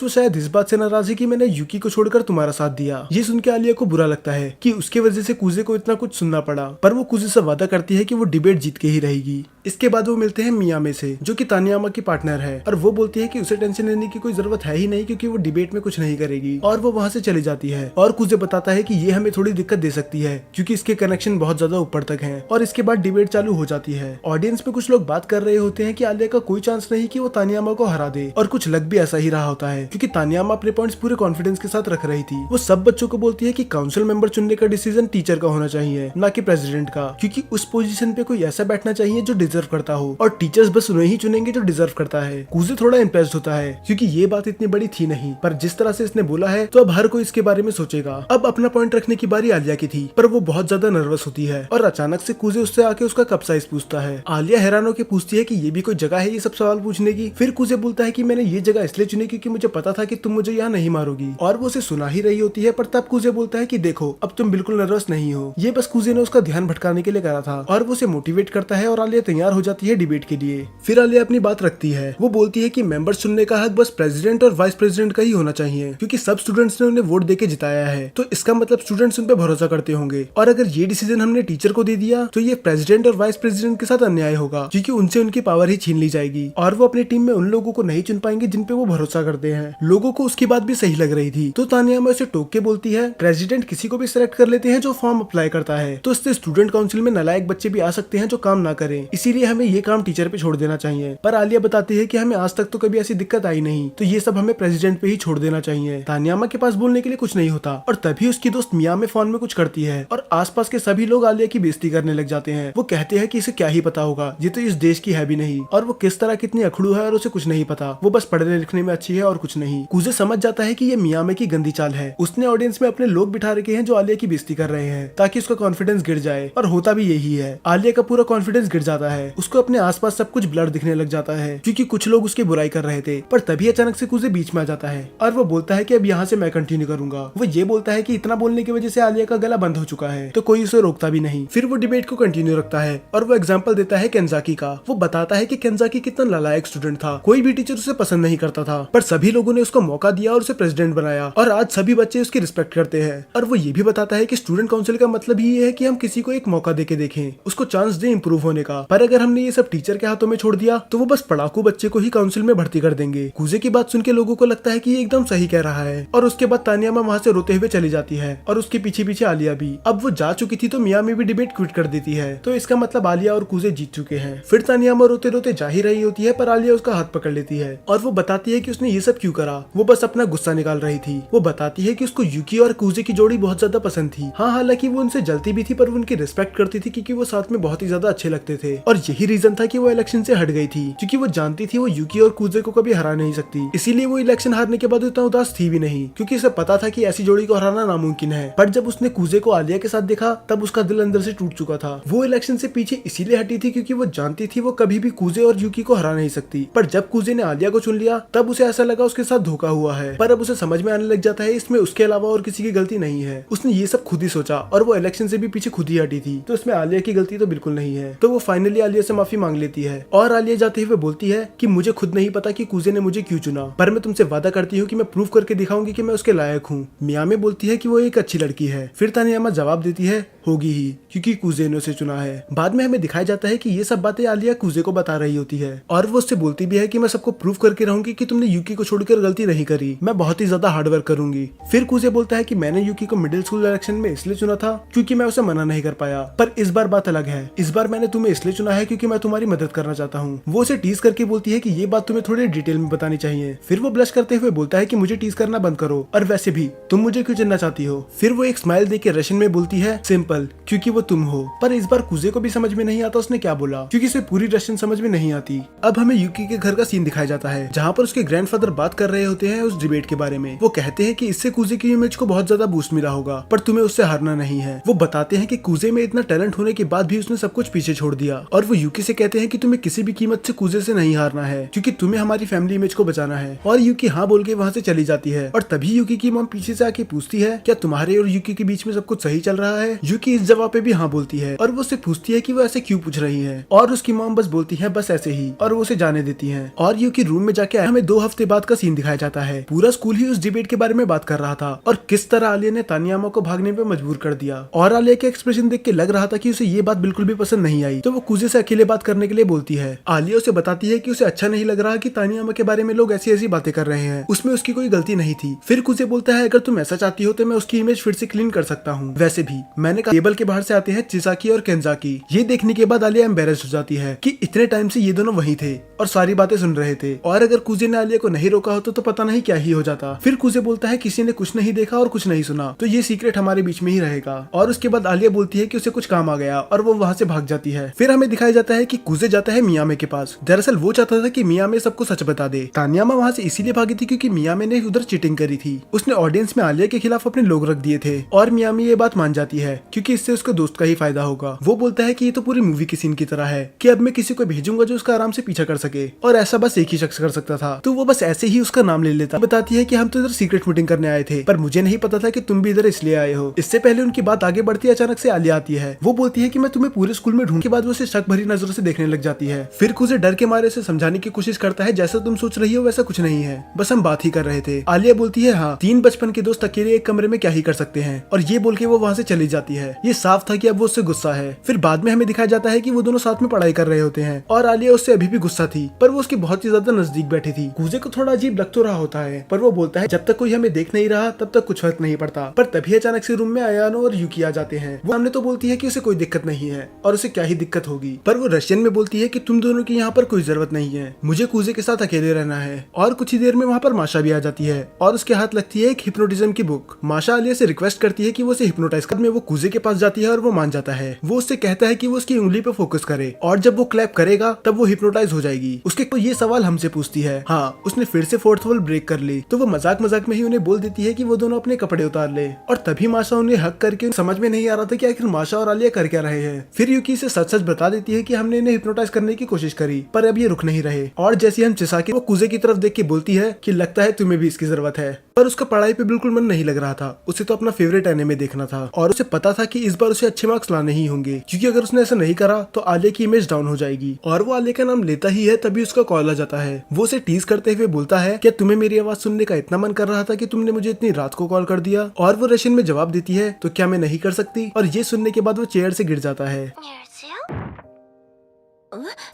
वो शायद इस बात से नाराज है कि मैंने यूकी को छोड़कर तुम्हारा साथ दिया। ये सुन के आलिया को बुरा लगता है कि उसके वजह से कुजे को इतना कुछ सुनना पड़ा, पर वो कुजे से वादा करती है कि वो डिबेट जीत के ही रहेगी। इसके बाद वो मिलते हैं मियामे से, जो कि तानियामा की पार्टनर है, और वो बोलती है कि उसे टेंशन लेने की कोई जरूरत है ही नहीं क्योंकि वो डिबेट में कुछ नहीं करेगी। और वो वहाँ से चली जाती है। और कुजे बताता है कि ये हमें थोड़ी दिक्कत दे सकती है क्योंकि इसके कनेक्शन बहुत ज्यादा ऊपर तक हैं। और इसके बाद डिबेट चालू हो जाती है। ऑडियंस में कुछ लोग बात कर रहे होते हैं कि आलिया का कोई चांस नहीं कि वो तानियामा को हरा दे, और कुछ लग भी ऐसा ही रहा होता है क्योंकि तानियामा अपने पॉइंट्स पूरे कॉन्फिडेंस के साथ रख रही थी। वो सब बच्चों को बोलती है कि काउंसिल मेंबर चुनने का डिसीजन टीचर का होना चाहिए ना कि प्रेसिडेंट का, क्योंकि उस पोजीशन पे कोई ऐसा बैठना चाहिए जो डिजर्व करता हो, और टीचर्स बस उन्हें ही चुनेंगे जो डिजर्व करता है। कुजे थोड़ा इम्प्रेस्ड होता है क्योंकि ये बात इतनी बड़ी थी नहीं, पर जिस तरह से इसने बोला है तो अब हर कोई इसके बारे में सोचेगा। अब अपना पॉइंट रखने की बारी आलिया की थी, पर वो बहुत ज्यादा नर्वस होती है और अचानक से कुजे उससे आके उसका कप साइज पूछता है। आलिया हैरान होकर पूछती है कि ये भी कोई जगह है ये सब सवाल पूछने की। फिर कुजे बोलता है कि मैंने ये जगह इसलिए चुनी क्योंकि मुझे पता था कि तुम मुझे यहाँ नहीं मारोगी, और वो उसे सुना ही रही होती है। पर तब कुजे बोलता है कि देखो अब तुम बिल्कुल नर्वस नहीं हो, ये बस कुजे ने उसका ध्यान भटकाने के लिए करा था। और वो उसे मोटिवेट करता है और आलिया तैयार हो जाती है डिबेट के लिए। फिर आलिया अपनी बात रखती है। वो बोलती है कि मेंबर्स चुनने का हक बस प्रेसिडेंट और वाइस प्रेसिडेंट का ही होना चाहिए क्योंकि सब स्टूडेंट्स ने उन्हें वोट देके जिताया है, तो इसका मतलब स्टूडेंट्स उन पे भरोसा करते होंगे। और अगर ये डिसीजन हमने टीचर को दे दिया तो ये प्रेसिडेंट और वाइस प्रेसिडेंट के साथ अन्याय होगा क्योंकि उनसे उनकी पावर ही छीन ली जाएगी, और वो अपनी टीम में उन लोगों को नहीं चुन पाएंगे जिन पे वो भरोसा करते हैं। लोगों को उसकी बात भी सही लग रही थी, तो तानियामा उसे टोक के बोलती है प्रेसिडेंट किसी को भी सिलेक्ट कर लेते हैं जो फॉर्म अप्लाई करता है, तो इससे स्टूडेंट काउंसिल में नालायक बच्चे भी आ सकते हैं जो काम ना करें, इसीलिए हमें ये काम टीचर पे छोड़ देना चाहिए। पर आलिया बताती है कि हमें आज तक तो कभी ऐसी दिक्कत आई नहीं, तो ये सब हमें प्रेसिडेंट पे ही छोड़ देना चाहिए। तानियामा के पास बोलने के लिए कुछ नहीं होता, और तभी उसकी दोस्त मियामे फोन में कुछ करती है और आसपास के सभी लोग आलिया की बेइज्जती करने लग जाते हैं। वो कहते हैं कि इसे क्या ही पता होगा, ये तो इस देश की है भी नहीं, और वो किस किस तरह कितनी अखड़ू है और उसे कुछ नहीं पता, वो बस पढ़ने लिखने में अच्छी है और कुछ नहीं। कुजे समझ जाता है कि ये मियामे की गंदी चाल है। उसने ऑडियंस में अपने लोग बिठा रखे हैं जो आलिया की बेइज्जती कर रहे हैं ताकि उसका कॉन्फिडेंस गिर जाए, और होता भी यही है। आलिया का पूरा कॉन्फिडेंस गिर जाता है। उसको अपने आसपास सब कुछ ब्लर दिखने लग जाता है क्योंकि कुछ लोग उसकी बुराई कर रहे थे। पर तभी अचानक से कुजे बीच में आ जाता है और वो बोलता है कि अब यहाँ से मैं कंटिन्यू करूंगा। वो ये बोलता है कि इतना बोलने की वजह से आलिया का गला बंद हो चुका है तो कोई उसे रोकता भी नहीं। फिर वो डिबेट को कंटिन्यू रखता है और वो एग्जाम्पल देता है केंजाकी का। वो बताता है कि केंजाकी कितना नालायक स्टूडेंट था, कोई भी टीचर उसे पसंद नहीं करता था, पर सभी लोगों ने उसको मौका दिया और उसे प्रेसिडेंट बनाया और आज सभी बच्चे उसकी रिस्पेक्ट करते हैं। और वो ये भी बताता है कि स्टूडेंट काउंसिल का मतलब ही ये है कि हम किसी को एक मौका देके देखें, उसको चांस दे इम्प्रूव होने का। पर अगर हमने ये सब टीचर के हाथों में छोड़ दिया तो वो बस पढ़ाकू बच्चे को ही काउंसिल में भर्ती कर देंगे। कुजे की बात सुन के लोगों को लगता है कि ये एकदम सही कह रहा है और उसके बाद तानियामा वहाँ से रोते हुए चली जाती है और उसके पीछे पीछे आलिया भी। अब वो जा चुकी थी तो मियामी भी डिबेट क्विट कर देती है, तो इसका मतलब आलिया और कुजे जीत चुके हैं। फिर तानियामा रोते रोते जा ही रही होती है पर आलिया उसका हाथ पकड़ लेती है और वो बताती है कि उसने ये सब क्यों करा। वो बस अपना गुस्सा निकाल रही थी। वो बताती है कि उसको यूकी और कुजे की जोड़ी बहुत ज्यादा पसंद थी। हाँ, हालांकि वो उनसे जलती भी थी पर वो उनकी रिस्पेक्ट करती थी क्योंकि वो साथ में बहुत ही ज्यादा अच्छे लगते थे। और यही रीजन था कि वो इलेक्शन से हट गई थी क्योंकि वो जानती थी वो यूकी और कुजे को कभी हरा नहीं सकती। इसीलिए वो इलेक्शन हारने के बाद उतना उदास थी भी नहीं क्योंकि उसे पता था कि ऐसी जोड़ी को हराना नामुमकिन है। पर जब उसने कुजे को आलिया के साथ देखा तब उसका दिल अंदर से टूट चुका था। वो इलेक्शन से पीछे इसीलिए हटी थी क्योंकि वो जानती थी वो कभी भी कुजे और यूकी को हरा नहीं सकती। पर जब कुजे ने आलिया को चुन लिया तब उसे ऐसा लगा उसके साथ धोखा हुआ है। पर अब उसे समझ में आने लग जाता है इसमें उसके अलावा और किसी की गलती नहीं है। उसने ये सब खुद ही सोचा और वो इलेक्शन से भी पीछे खुद ही हटी थी, तो इसमें आलिया की गलती तो बिल्कुल नहीं है। तो वो फाइनली आलिया से माफी मांग लेती है और आलिया जाते हुए बोलती है कि मुझे खुद नहीं पता कि कुजे ने मुझे क्यों चुना, पर मैं तुमसे वादा करती हूँ कि मैं प्रूव करके दिखाऊंगी कि मैं उसके लायक हूँ। मियामे बोलती है कि वो एक अच्छी लड़की है। फिर तानियामा जवाब देती है होगी ही क्योंकि कुजे ने उसे चुना है। बाद में हमें दिखाया जाता है कि ये सब बातें आलिया कुजे को बता रही होती है और वो उससे बोलती भी है कि मैं सबको प्रूव करके रहूंगी कि तुमने यूकी को छोड़कर गलती नहीं करी, मैं बहुत ही ज्यादा हार्डवर्क करूंगी। फिर कुजे बोलता है कि मैंने यूकी को मिडिल स्कूल इलेक्शन में इसलिए चुना था क्योंकि मैं उसे मना नहीं कर पाया, पर इस बार बात अलग है। इस बार मैंने तुम्हें इसलिए चुना है क्योंकि मैं तुम्हारी मदद करना चाहता हूँ। वो उसे टीज करके बोलती है कि ये बात तुम्हें थोड़ी डिटेल में बतानी चाहिए। फिर वो ब्लश करते हुए बोलता है कि मुझे टीज करना बंद करो और वैसे भी तुम मुझे क्यों चुनना चाहती हो। फिर वो एक स्माइल देके रशियन में बोलती है सिंपल, क्योंकि वो तुम हो। पर इस बार कुजे को भी समझ में नहीं आता उसने क्या बोला क्योंकि इसे पूरी रशियन समझ में नहीं आती। अब हमें यूकी के घर का सीन दिखाया जाता है जहाँ पर उसके ग्रैंडफादर बात कर रहे होते हैं उस डिबेट के बारे में। वो कहते हैं कि इससे कुजे की इमेज को बहुत ज्यादा बूस्ट मिला होगा पर तुम्हें उससे हारना नहीं है। वो बताते हैं कि कुजे में इतना टैलेंट होने के बाद भी उसने सब कुछ पीछे छोड़ दिया और वो यूकी से कहते हैं कि तुम्हें किसी भी कीमत से कुजे से नहीं हारना है क्योंकि तुम्हें हमारी फैमिली इमेज को बचाना है। और यूकी हाँ बोल के वहाँ से चली जाती है और तभी यूकी की मॉम पीछे से आके पूछती है क्या तुम्हारे और यूकी के बीच में सब कुछ सही चल रहा है। यूकी इस जवाब पे भी हाँ बोलती है और वो उससे पूछती है कि वो ऐसे क्यों पूछ रही है और उसकी मॉम बस बोलती है बस ऐसे ही और वो उसे जाने देती है। और यूकी रूम में जाके हमें 2 हफ्ते बाद का सीन दिखाया जाता है। पूरा स्कूल ही उस डिबेट के बारे में बात कर रहा था और किस तरह आलिया ने तानियामा को भागने पे मजबूर कर दिया और आलिया के एक्सप्रेशन देख के लग रहा था कि उसे ये बात बिल्कुल भी पसंद नहीं आई। तो वो कुजे से अकेले बात करने के लिए बोलती है। आलिया उसे बताती है कि उसे अच्छा नहीं लग रहा कि तानियामा के बारे में लोग ऐसी ऐसी बातें कर रहे हैं, उसमें उसकी कोई गलती नहीं थी। फिर कुजे बोलता है अगर तुम ऐसा चाहती हो तो मैं उसकी इमेज फिर से क्लीन कर सकता हूँ। वैसे भी मैंने कहा टेबल के बाहर से आते हैं चिसाकी और केंजाकी। ये देखने के बाद आलिया एम्बेरस्ड हो जाती है कि इतने टाइम से ये दोनों वहीं थे और सारी बातें सुन रहे थे और अगर कुजे ने आलिया को नहीं रोका होता तो पता नहीं क्या ही हो जाता। फिर कुजे बोलता है किसी ने कुछ नहीं देखा और कुछ नहीं सुना तो ये सीक्रेट हमारे बीच में ही रहेगा। और उसके बाद आलिया बोलती है कि उसे कुछ काम आ गया और वो वहाँ से भाग जाती है। फिर हमें दिखाया जाता है कि कुजे जाता है मियामे के पास। दरअसल वो चाहता था कि मियामे सबको सच बता दे। तानियामा वहाँ से इसीलिए भागी थी क्योंकि मियामे ने उधर चीटिंग करी थी। उसने ऑडियंस में आलिया के खिलाफ अपने लोग रख दिए थे और मियामी ये बात मान जाती है क्योंकि इससे उसके दोस्त का ही फायदा होगा। वो बोलता है कि ये तो पूरी मूवी की सीन की तरह है कि अब मैं किसी को भेजूंगा जो उसका आराम से पीछा कर सके और ऐसा बस एक ही शख्स कर सकता था, तो वो बस ऐसे ही उसका नाम ले लेता। बताती है कि हम तो इधर सीक्रेट मीटिंग करने आए थे पर मुझे नहीं पता था कि तुम भी इधर इसलिए आए हो। इससे पहले उनकी बात आगे बढ़ती है अचानक से आलिया आती है। वो बोलती है कि मैं तुम्हें पूरे स्कूल में ढूंढ के बाद वो उसे शक भरी नजरों से देखने लग जाती है। फिर कुजे डर के मारे से समझाने की कोशिश करता है जैसा तुम सोच रही हो वैसा कुछ नहीं है, बस हम बात ही कर रहे थे। आलिया बोलती है हाँ 3 बचपन के दोस्त अकेले एक कमरे में क्या ही कर सकते हैं और ये बोल के वो वहाँ से चली जाती है। ये साफ था कि अब वो उससे गुस्सा है। फिर बाद में हमें दिखाया जाता है कि वो दोनों साथ में पढ़ाई कर रहे होते हैं और आलिया उससे अभी भी गुस्सा थी पर वो उसके बहुत ही ज्यादा नजदीक बैठी थी। कुजे को थोड़ा अजीब लग तो रहा होता है पर वो बोलता है जब तक कोई हमें देख नहीं रहा तब तक कुछ फर्क नहीं पड़ता। पर तभी अचानक से रूम में अयानो और यूकी आ जाते हैं। वो हमने तो बोलती है कि उसे कोई दिक्कत नहीं है और उसे क्या ही दिक्कत होगी, पर वो रशियन में बोलती है कि तुम दोनों की यहाँ पर कोई जरूरत नहीं है, मुझे कुजे के साथ अकेले रहना है। और कुछ ही देर में वहाँ पर माशा भी आ जाती है और उसके हाथ लगती है एक हिप्नोटिज्म की बुक। माशा आलिया से रिक्वेस्ट करती है कि वो उसे हिप्नोटाइज कर। में वो कुजे के के पास जाती है और वो मान जाता है। वो उससे कहता है कि वो उसकी उंगली पे फोकस करे और जब वो क्लैप करेगा तब वो हिप्नोटाइज हो जाएगी। उसके तो ये सवाल हमसे पूछती है। हाँ, उसने फिर से फोर्थ वॉल ब्रेक कर ली, तो वो मजाक मजाक में ही उन्हें बोल देती है कि वो दोनों अपने कपड़े उतार ले। और तभी माशा उन्हें हक करके समझ में नहीं आ रहा था कि आखिर माशा और आलिया कर क्या रहे हैं। फिर यूकी से सच सच बता देती है कि हमने इन्हें हिप्नोटाइज करने की कोशिश करी पर अब ये रुक नहीं रहे। और जैसे हम चिसाकी वो कुजे की तरफ देख के बोलती है कि लगता है तुम्हें भी इसकी जरूरत है। पर उसका पढ़ाई पे बिल्कुल मन नहीं लग रहा था। उसे तो अपना फेवरेट एनिमे देखना था और उसे पता था कि इस बार उसे अच्छे मार्क्स लाने ही होंगे, क्योंकि अगर उसने ऐसा नहीं करा तो आलिया की इमेज डाउन हो जाएगी। और वो आलिया का नाम लेता ही है तभी उसका कॉल आ जाता है। वो उसे टीज करते हुए बोलता है क्या तुम्हें मेरी आवाज सुनने का इतना मन कर रहा था कि तुमने मुझे इतनी रात को कॉल कर दिया। और वो रशियन में जवाब देती है तो क्या मैं नहीं कर सकती। और ये सुनने के बाद वो चेयर से गिर जाता है।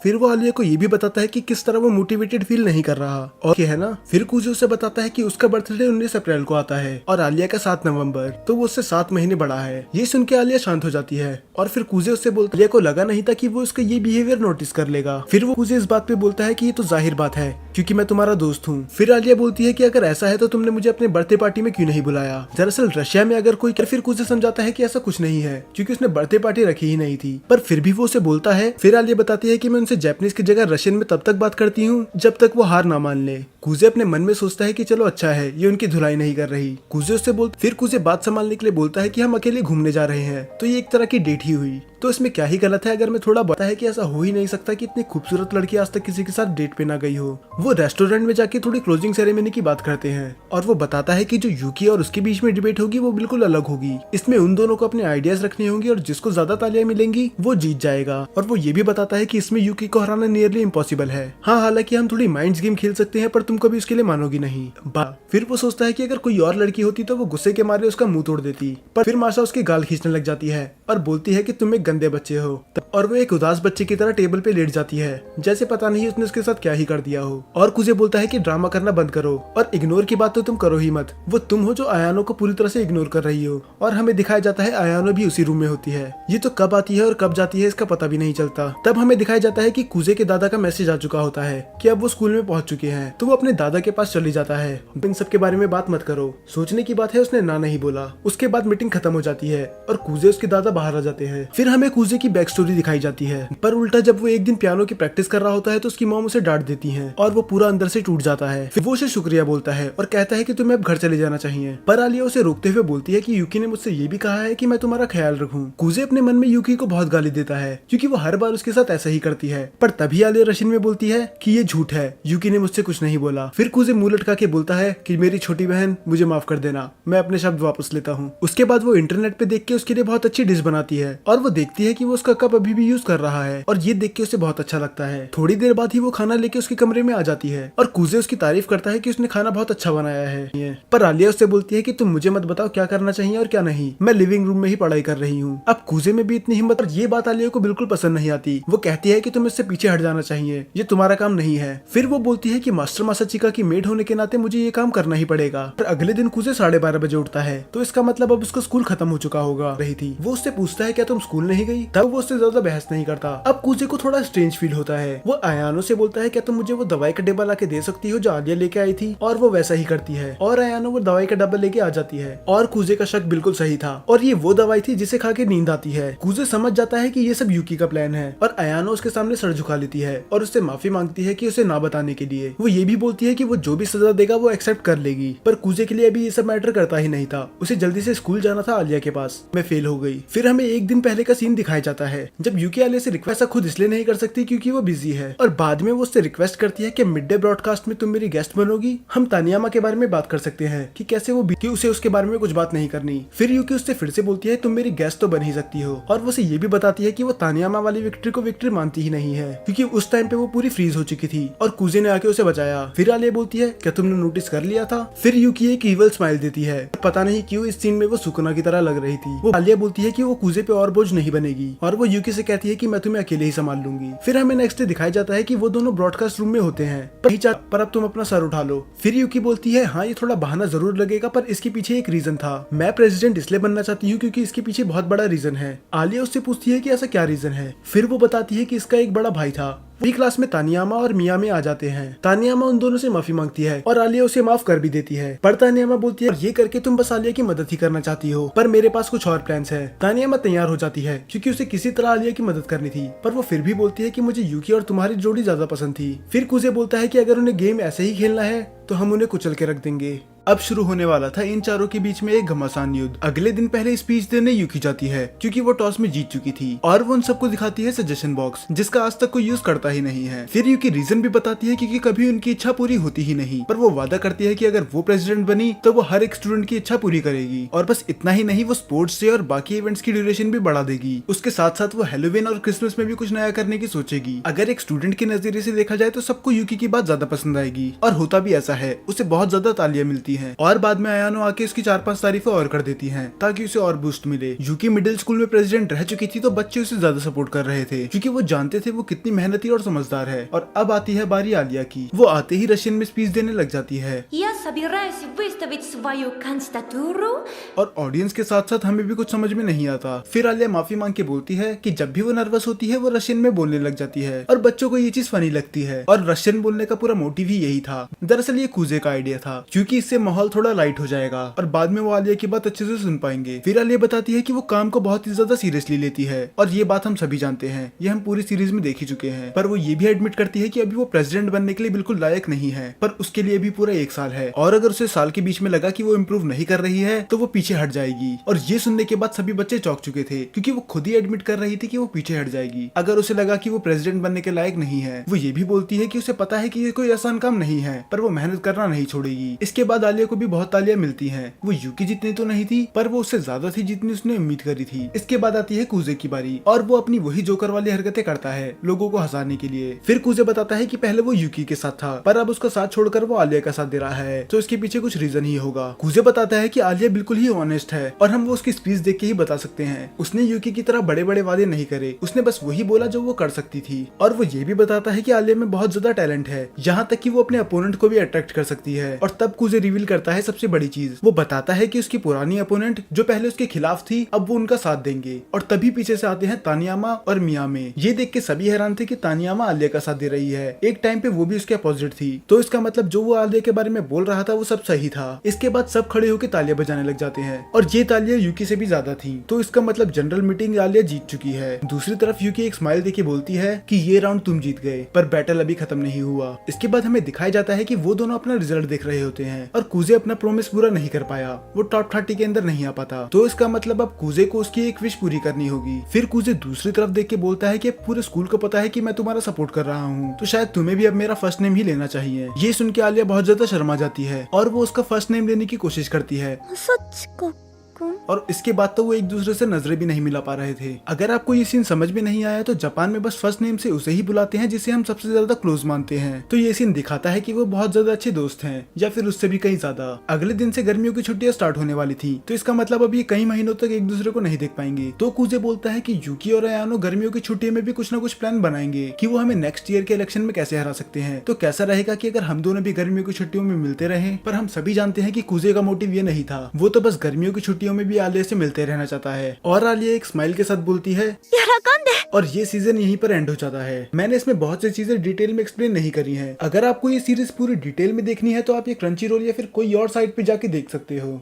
फिर वो आलिया को ये भी बताता है कि किस तरह वो मोटिवेटेड फील नहीं कर रहा। और ये है ना, फिर कुजे उसे बताता है कि उसका बर्थडे 19 अप्रैल को आता है और आलिया का 7 नवंबर, तो वो उससे 7 महीने बड़ा है। ये सुन के आलिया शांत हो जाती है और फिर कुजे उससे बोलता है, आलिया को लगा नहीं था कि वो उसका ये बिहेवियर नोटिस कर लेगा। फिर वो कुजे इस बात पे बोलता है कि ये तो जाहिर बात है क्योंकि मैं तुम्हारा दोस्त हूँ। फिर आलिया बोलती है कि अगर ऐसा है तो तुमने मुझे अपने बर्थडे पार्टी में क्यों नहीं बुलाया। दरअसल रशिया में अगर कोई, फिर कुजे समझाता है कि ऐसा कुछ नहीं है क्योंकि उसने बर्थडे पार्टी रखी ही नहीं थी, पर फिर भी वो उसे बोलता है। फिर आलिया बताती है कि मैं उनसे जापानीज की जगह रशियन में तब तक बात करती हूँ जब तक वो हार ना मान ले। कुजे अपने मन में सोचता है कि चलो अच्छा है ये उनकी धुलाई नहीं कर रही। कुजे उससे फिर कुजे बात संभालने के लिए बोलता है कि हम अकेले घूमने जा रहे हैं, तो ये एक तरह की डेट ही हुई। तो इसमें क्या ही गलत है अगर मैं थोड़ा बता है कि ऐसा हो ही नहीं सकता कि इतनी खूबसूरत लड़की आज तक किसी के साथ डेट पे ना गई हो। वो रेस्टोरेंट में जाके थोड़ी क्लोजिंग सेरेमनी की बात करते हैं और वो बताता है कि जो यूकी और उसके बीच में डिबेट होगी वो बिल्कुल अलग होगी। इसमें उन दोनों को अपने आइडियाज रखने होंगे और जिसको ज्यादा तालियां मिलेंगी वो जीत जाएगा। और वो ये भी बताता है कि इसमें यूकी को हराना नियरली इम्पॉसिबल है। हाँ, हालांकि हम थोड़ी माइंड्स गेम खेल सकते हैं पर तुम कभी उसके लिए मानोगी नहीं। फिर वो सोचता है कि अगर कोई और लड़की होती तो वो गुस्से के मारे उसका मुंह तोड़ देती, पर फिर माशा उसके गाल खींचने लग जाती है और बोलती है कि तुम एक गंदे बच्चे हो। और वो एक उदास बच्चे की तरह टेबल पे लेट जाती है जैसे पता नहीं उसने उसके साथ क्या ही कर दिया हो। और कुजे बोलता है कि ड्रामा करना बंद करो और इग्नोर की बात तो तुम करो ही मत। वो तुम हो जो आयानो को पूरी तरह से इग्नोर कर रही हो। और हमें दिखाया जाता है आयानो भी उसी रूम में होती है। ये तो कब आती है और कब जाती है इसका पता भी नहीं चलता। तब हमें दिखाया जाता है कि कुजे के दादा का मैसेज आ चुका होता है कि अब वो स्कूल में पहुंच चुके हैं, तो वो अपने दादा के पास चली जाता है। इन सब के बारे में बात मत करो। सोचने की बात है उसने ना नहीं बोला। उसके बाद मीटिंग खत्म हो जाती है और कुजे उसके दादा बाहर आ जाते हैं। फिर हमें कुजे की बैक स्टोरी दिखाई जाती है, पर उल्टा जब वो एक दिन पियानो की प्रैक्टिस कर रहा होता है तो उसकी मॉम उसे डांट देती है और वो पूरा अंदर से टूट जाता है। फिर वो उसे शुक्रिया बोलता है और कहता है कि तुम्हें अब घर चले जाना चाहिए, पर आलिया उसे रोकते हुए बोलती है कि यूकी ने मुझसे ये भी कहा है कि मैं तुम्हारा ख्याल रखूं। कुजे अपने मन में यूकी को बहुत गाली देता है क्योंकि वो हर बार उसके साथ ऐसा ही करती है, पर तभी आलिया रशियन में बोलती है कि ये झूठ है, यूकी ने मुझसे कुछ नहीं बोला। फिर कुजे मुंह लटका के बोलता है कि मेरी छोटी बहन मुझे माफ कर देना, मैं अपने शब्द वापस लेता हूँ। उसके बाद वो इंटरनेट पे देख के उसके लिए बहुत अच्छी डिश बनाती है और वो देखती है कि वो उसका कप अभी भी यूज कर रहा है और ये देख के उसे बहुत अच्छा लगता है। थोड़ी देर बाद ही वो खाना लेके उसके कमरे में आ जाती है और कुजे उसकी तारीफ करता है कि उसने खाना बहुत अच्छा बनाया है। पर आलिया उससे बोलती है कि तुम मुझे मत बताओ क्या करना चाहिए और क्या नहीं, मैं लिविंग रूम में ही पढ़ाई कर रही हूँ। अब कुजे में भी इतनी हिम्मत, और ये बात आलिया को बिल्कुल पसंद नहीं आती। वो कहती है कि तुम्हें इससे पीछे हट जाना चाहिए, ये तुम्हारा काम नहीं है। फिर वो बोलती है कि मास्टर मासाचिका की मेड होने के नाते मुझे ये काम करना ही पड़ेगा। पर अगले दिन कुजे 12:30 बजे उठता है, तो इसका मतलब अब उसका स्कूल खत्म हो चुका होगा रही थी। वो उससे पूछता है क्या तुम स्कूल नहीं गई, तब वो उससे ज्यादा बहस नहीं करता। अब कुजे को थोड़ा स्ट्रेंज फील होता है। वो आयानो से बोलता है क्या तुम मुझे वो दवाई का डिब्बा लाके दे सकती हो जो आलिया लेके आई थी, और वो वैसा ही करती है और आयानो वो दवाई का डब्बा लेके आ जाती है। और कुजे का शक बिल्कुल सही था और ये वो दवाई थी जिसे खा के नींद आती है। कुजे समझ जाता है कि ये सब यूकी का प्लान है और आयानो उसके सामने सर झुका लेती है और उससे माफी मांगती है कि उसे ना बताने के लिए। वो ये भी बोलती है कि वो जो भी सजा देगा वो एक्सेप्ट कर लेगी, पर कुजे के लिए अभी ये सब मैटर करता ही नहीं था। उसे जल्दी से स्कूल जाना था आलिया के पास। मैं फेल हो गई। फिर हमें एक दिन पहले का सीन दिखाया जाता है जब यूकी आलिया से रिक्वेस्ट खुद इसलिए नहीं कर सकती क्योंकि वो बिजी है, और बाद में वो उससे रिक्वेस्ट करती है कि मिड डे ब्रॉडकास्ट में तुम मेरी गेस्ट बनोगी। हम तानियामा के बारे में बात कर सकते हैं कि कैसे वो कि उसे उसके बारे में कुछ बात नहीं करनी। फिर यूकी उससे फिर से बोलती है तुम मेरी गेस्ट तो बन ही सकती हो, और वो उसे ये भी बताती है कि वो तानियामा वाली विक्ट्री को विक्ट्री मानती ही नहीं है क्योंकि उस टाइम पे वो पूरी फ्रीज हो चुकी थी और कुजे ने आके उसे बचाया। फिर आलिया बोलती है क्या तुमने नोटिस कर लिया था। फिर यूकी एक इवल स्माइल देती है। पता नहीं क्यों इस सीन में वो सुकुना की तरह लग रही थी। वो आलिया बोलती है कि वो कुजे पे और बोझ नहीं बनेगी और वो यूकी से कहती है कि मैं तुम्हें अकेले ही संभाल लूंगी। फिर हमें नेक्स्ट डे दिखाया जाता है कि वो दोनों ब्रॉडकास्ट रूम में होते हैं, पर अब तुम अपना सर उठा लो। फिर यूकी बोलती है हाँ ये थोड़ा बहाना जरूर लगेगा पर इसके पीछे एक रीजन था। मैं प्रेसिडेंट इसलिए बनना चाहती हूँ क्योंकि इसके पीछे बहुत बड़ा रीजन है। आलिया उससे पूछती है कि ऐसा क्या रीजन है। फिर वो बताती है कि इसका एक बड़ा भाई था वही क्लास में तानियामा और मियामी आ जाते हैं। तानियामा उन दोनों से माफी मांगती है और आलिया उसे माफ कर भी देती है, पर तानियामा बोलती है ये करके तुम बस आलिया की मदद ही करना चाहती हो, पर मेरे पास कुछ और प्लान्स है। तानियामा तैयार हो जाती है क्योंकि उसे किसी तरह आलिया की मदद करनी थी, पर वो फिर भी बोलती है कि मुझे यूकी और तुम्हारी जोड़ी ज्यादा पसंद थी। फिर कुजे बोलता है कि अगर उन्हें गेम ऐसे ही खेलना है तो हम उन्हें कुचल के रख देंगे। अब शुरू होने वाला था इन चारों के बीच में एक घमासान युद्ध। अगले दिन पहले स्पीच देने यूकी जाती है क्योंकि वो टॉस में जीत चुकी थी और वो उन सबको दिखाती है सजेशन बॉक्स जिसका आज तक कोई यूज करता ही नहीं है। फिर यूकी रीजन भी बताती है क्योंकि कभी उनकी इच्छा पूरी होती ही नहीं, पर वो वादा करती है कि अगर वो प्रेसिडेंट बनी तो वो हर एक स्टूडेंट की इच्छा पूरी करेगी। और बस इतना ही नहीं, वो स्पोर्ट्स डे और बाकी इवेंट्स की ड्यूरेशन भी बढ़ा देगी। उसके साथ साथ वो हेलोवीन और क्रिसमस में भी कुछ नया करने की सोचेगी। अगर एक स्टूडेंट के नजरिए से देखा जाए तो सबको यूकी की बात ज्यादा पसंद आएगी और होता भी ऐसा है। उसे बहुत ज्यादा तालियां मिलती हैं और बाद में अयानो आके उसकी 4-5 तारीफें और कर देती हैं ताकि उसे और बूस्ट मिले। यूकी मिडिल स्कूल में प्रेसिडेंट रह चुकी थी तो बच्चे उसे ज्यादा सपोर्ट कर रहे थे क्योंकि वो जानते थे वो कितनी मेहनती और समझदार है। और अब आती है बारी आलिया की। वो आते ही रशियन में स्पीच देने लग जाती है। Я собираюсь выставить свою кандидатуру. और ऑडियंस के साथ साथ हमें भी कुछ समझ में नहीं आता। फिर आलिया माफी मांग के बोलती है कि जब भी वो नर्वस होती है वो रशियन में बोलने लग जाती है और बच्चों को ये चीज फनी लगती है। और रशियन बोलने का पूरा मोटिव ही यही था। दरअसल ये कुजे का आइडिया था क्योंकि इससे माहौल थोड़ा लाइट हो जाएगा और बाद में वो आलिया की बात अच्छे से सुन पाएंगे। फिर आलिया बताती है कि वो काम को बहुत ही ज्यादा सीरियसली लेती है और ये बात हम सभी जानते हैं, ये हम पूरी सीरीज में देख ही चुके हैं। पर वो ये भी एडमिट करती है कि अभी वो प्रेसिडेंट बनने के लिए बिल्कुल लायक नहीं है, पर उसके लिए भी पूरा 1 साल है और अगर उसे साल के बीच में लगा कि वो इम्प्रूव नहीं कर रही है तो वो पीछे हट जाएगी। और ये सुनने के बाद सभी बच्चे चौंक चुके थे क्योंकि वो खुद ही एडमिट कर रही थी कि वो पीछे हट जाएगी अगर उसे लगा कि वो प्रेसिडेंट बनने के लायक नहीं है। वो ये भी बोलती है कि उसे पता है कि ये कोई आसान काम नहीं है, पर वो मेहनत करना नहीं छोड़ेगी। इसके बाद आलिया को भी बहुत तालियां मिलती हैं। वो यूकी जितनी तो नहीं थी, पर वो उससे ज्यादा थी जितनी उसने उम्मीद करी थी। इसके बाद आती है कुजे की बारी और वो अपनी वही जोकर वाली हरकतें करता है लोगों को हंसाने के लिए। फिर कुजे बताता है कि पहले वो यूकी के साथ था, पर अब उसका साथ छोड़कर वो आलिया का साथ दे रहा है, तो इसके पीछे कुछ रीजन ही होगा। कुजे बताता है कि आलिया बिल्कुल ही ऑनेस्ट है और हम वो उसकी स्पीच देख के ही बता सकते हैं। उसने यूकी की तरह बड़े बड़े वादे नहीं करे, उसने बस वही बोला जो वो कर सकती थी। और वो ये भी बताता है कि आलिया में बहुत ज्यादा टैलेंट है, यहाँ तक कि वो अपने अपोनेंट को भी अट्रैक्ट कर सकती है। और तब कुजे रिवील करता है सबसे बड़ी चीज, वो बताता है कि उसकी पुरानी अपोनेंट जो पहले उसके खिलाफ थी अब वो उनका साथ देंगे। और तभी पीछे से आते हैं तानियामा और मियामी। ये देख के सभी हैरान थे कि तानियामा आलिया का साथ दे रही है, एक टाइम पे वो भी उसके अपोजिट थी, तो इसका मतलब जो वो आलिया के बारे में बोल रहा था वो सब सही था। इसके बाद सब खड़े होकर तालियां बजाने लग जाते हैं और ये तालियां यूकी से भी ज्यादा थी, तो इसका मतलब जनरल मीटिंग आलिया जीत चुकी है। दूसरी तरफ यूकी एक स्माइल देके बोलती है कि ये राउंड तुम जीत गए, पर बैटल अभी खत्म नहीं हुआ। इसके बाद हमें दिखाया जाता है कि वो दोनों अपना रिजल्ट देख रहे होते हैं और कुजे अपना प्रोमिस पूरा नहीं कर पाया, वो टॉप 30 के अंदर नहीं आ पाता, तो इसका मतलब अब कुजे को उसकी एक विश पूरी करनी होगी। फिर कुजे दूसरी तरफ देख के बोलता है कि पूरे स्कूल को पता है कि मैं तुम्हारा सपोर्ट कर रहा हूँ, तो शायद तुम्हें भी अब मेरा फर्स्ट नेम ही लेना चाहिए। ये सुन के आलिया बहुत ज्यादा शर्मा जाती है और वो उसका फर्स्ट नेम लेने की कोशिश करती है। そっちか。और इसके बाद तो वो एक दूसरे से नजरें भी नहीं मिला पा रहे थे। अगर आपको ये सीन समझ में नहीं आया तो जापान में बस फर्स्ट नेम से उसे ही बुलाते हैं जिसे हम सबसे ज्यादा क्लोज मानते हैं, तो ये सीन दिखाता है कि वो बहुत ज्यादा अच्छे दोस्त हैं या फिर उससे भी कहीं ज्यादा। अगले दिन से गर्मियों की छुट्टियां स्टार्ट होने वाली थी, तो इसका मतलब अब ये कई महीनों तक एक दूसरे को नहीं देख पाएंगे। तो कुजे बोलता है कि यूकी और अयानो गर्मियों की छुट्टियों में भी कुछ ना कुछ प्लान बनाएंगे कि वो हमें नेक्स्ट ईयर के इलेक्शन में कैसे हरा सकते हैं। तो कैसा रहेगा कि अगर हम दोनों भी गर्मियों की छुट्टियों में मिलते रहे, पर हम सभी जानते हैं कि कुजे का मोटिव ये नहीं था, वो तो बस गर्मियों की छुट्टियों में भी आलिया से मिलते रहना चाहता है। और आलिया एक स्माइल के साथ बोलती है 喜んで。 और ये सीजन यहीं पर एंड हो जाता है। मैंने इसमें बहुत सी चीजें डिटेल में एक्सप्लेन नहीं करी हैं। अगर आपको ये सीरीज पूरी डिटेल में देखनी है तो आप ये क्रंची रोल या फिर कोई और साइट पे जाके देख सकते हो।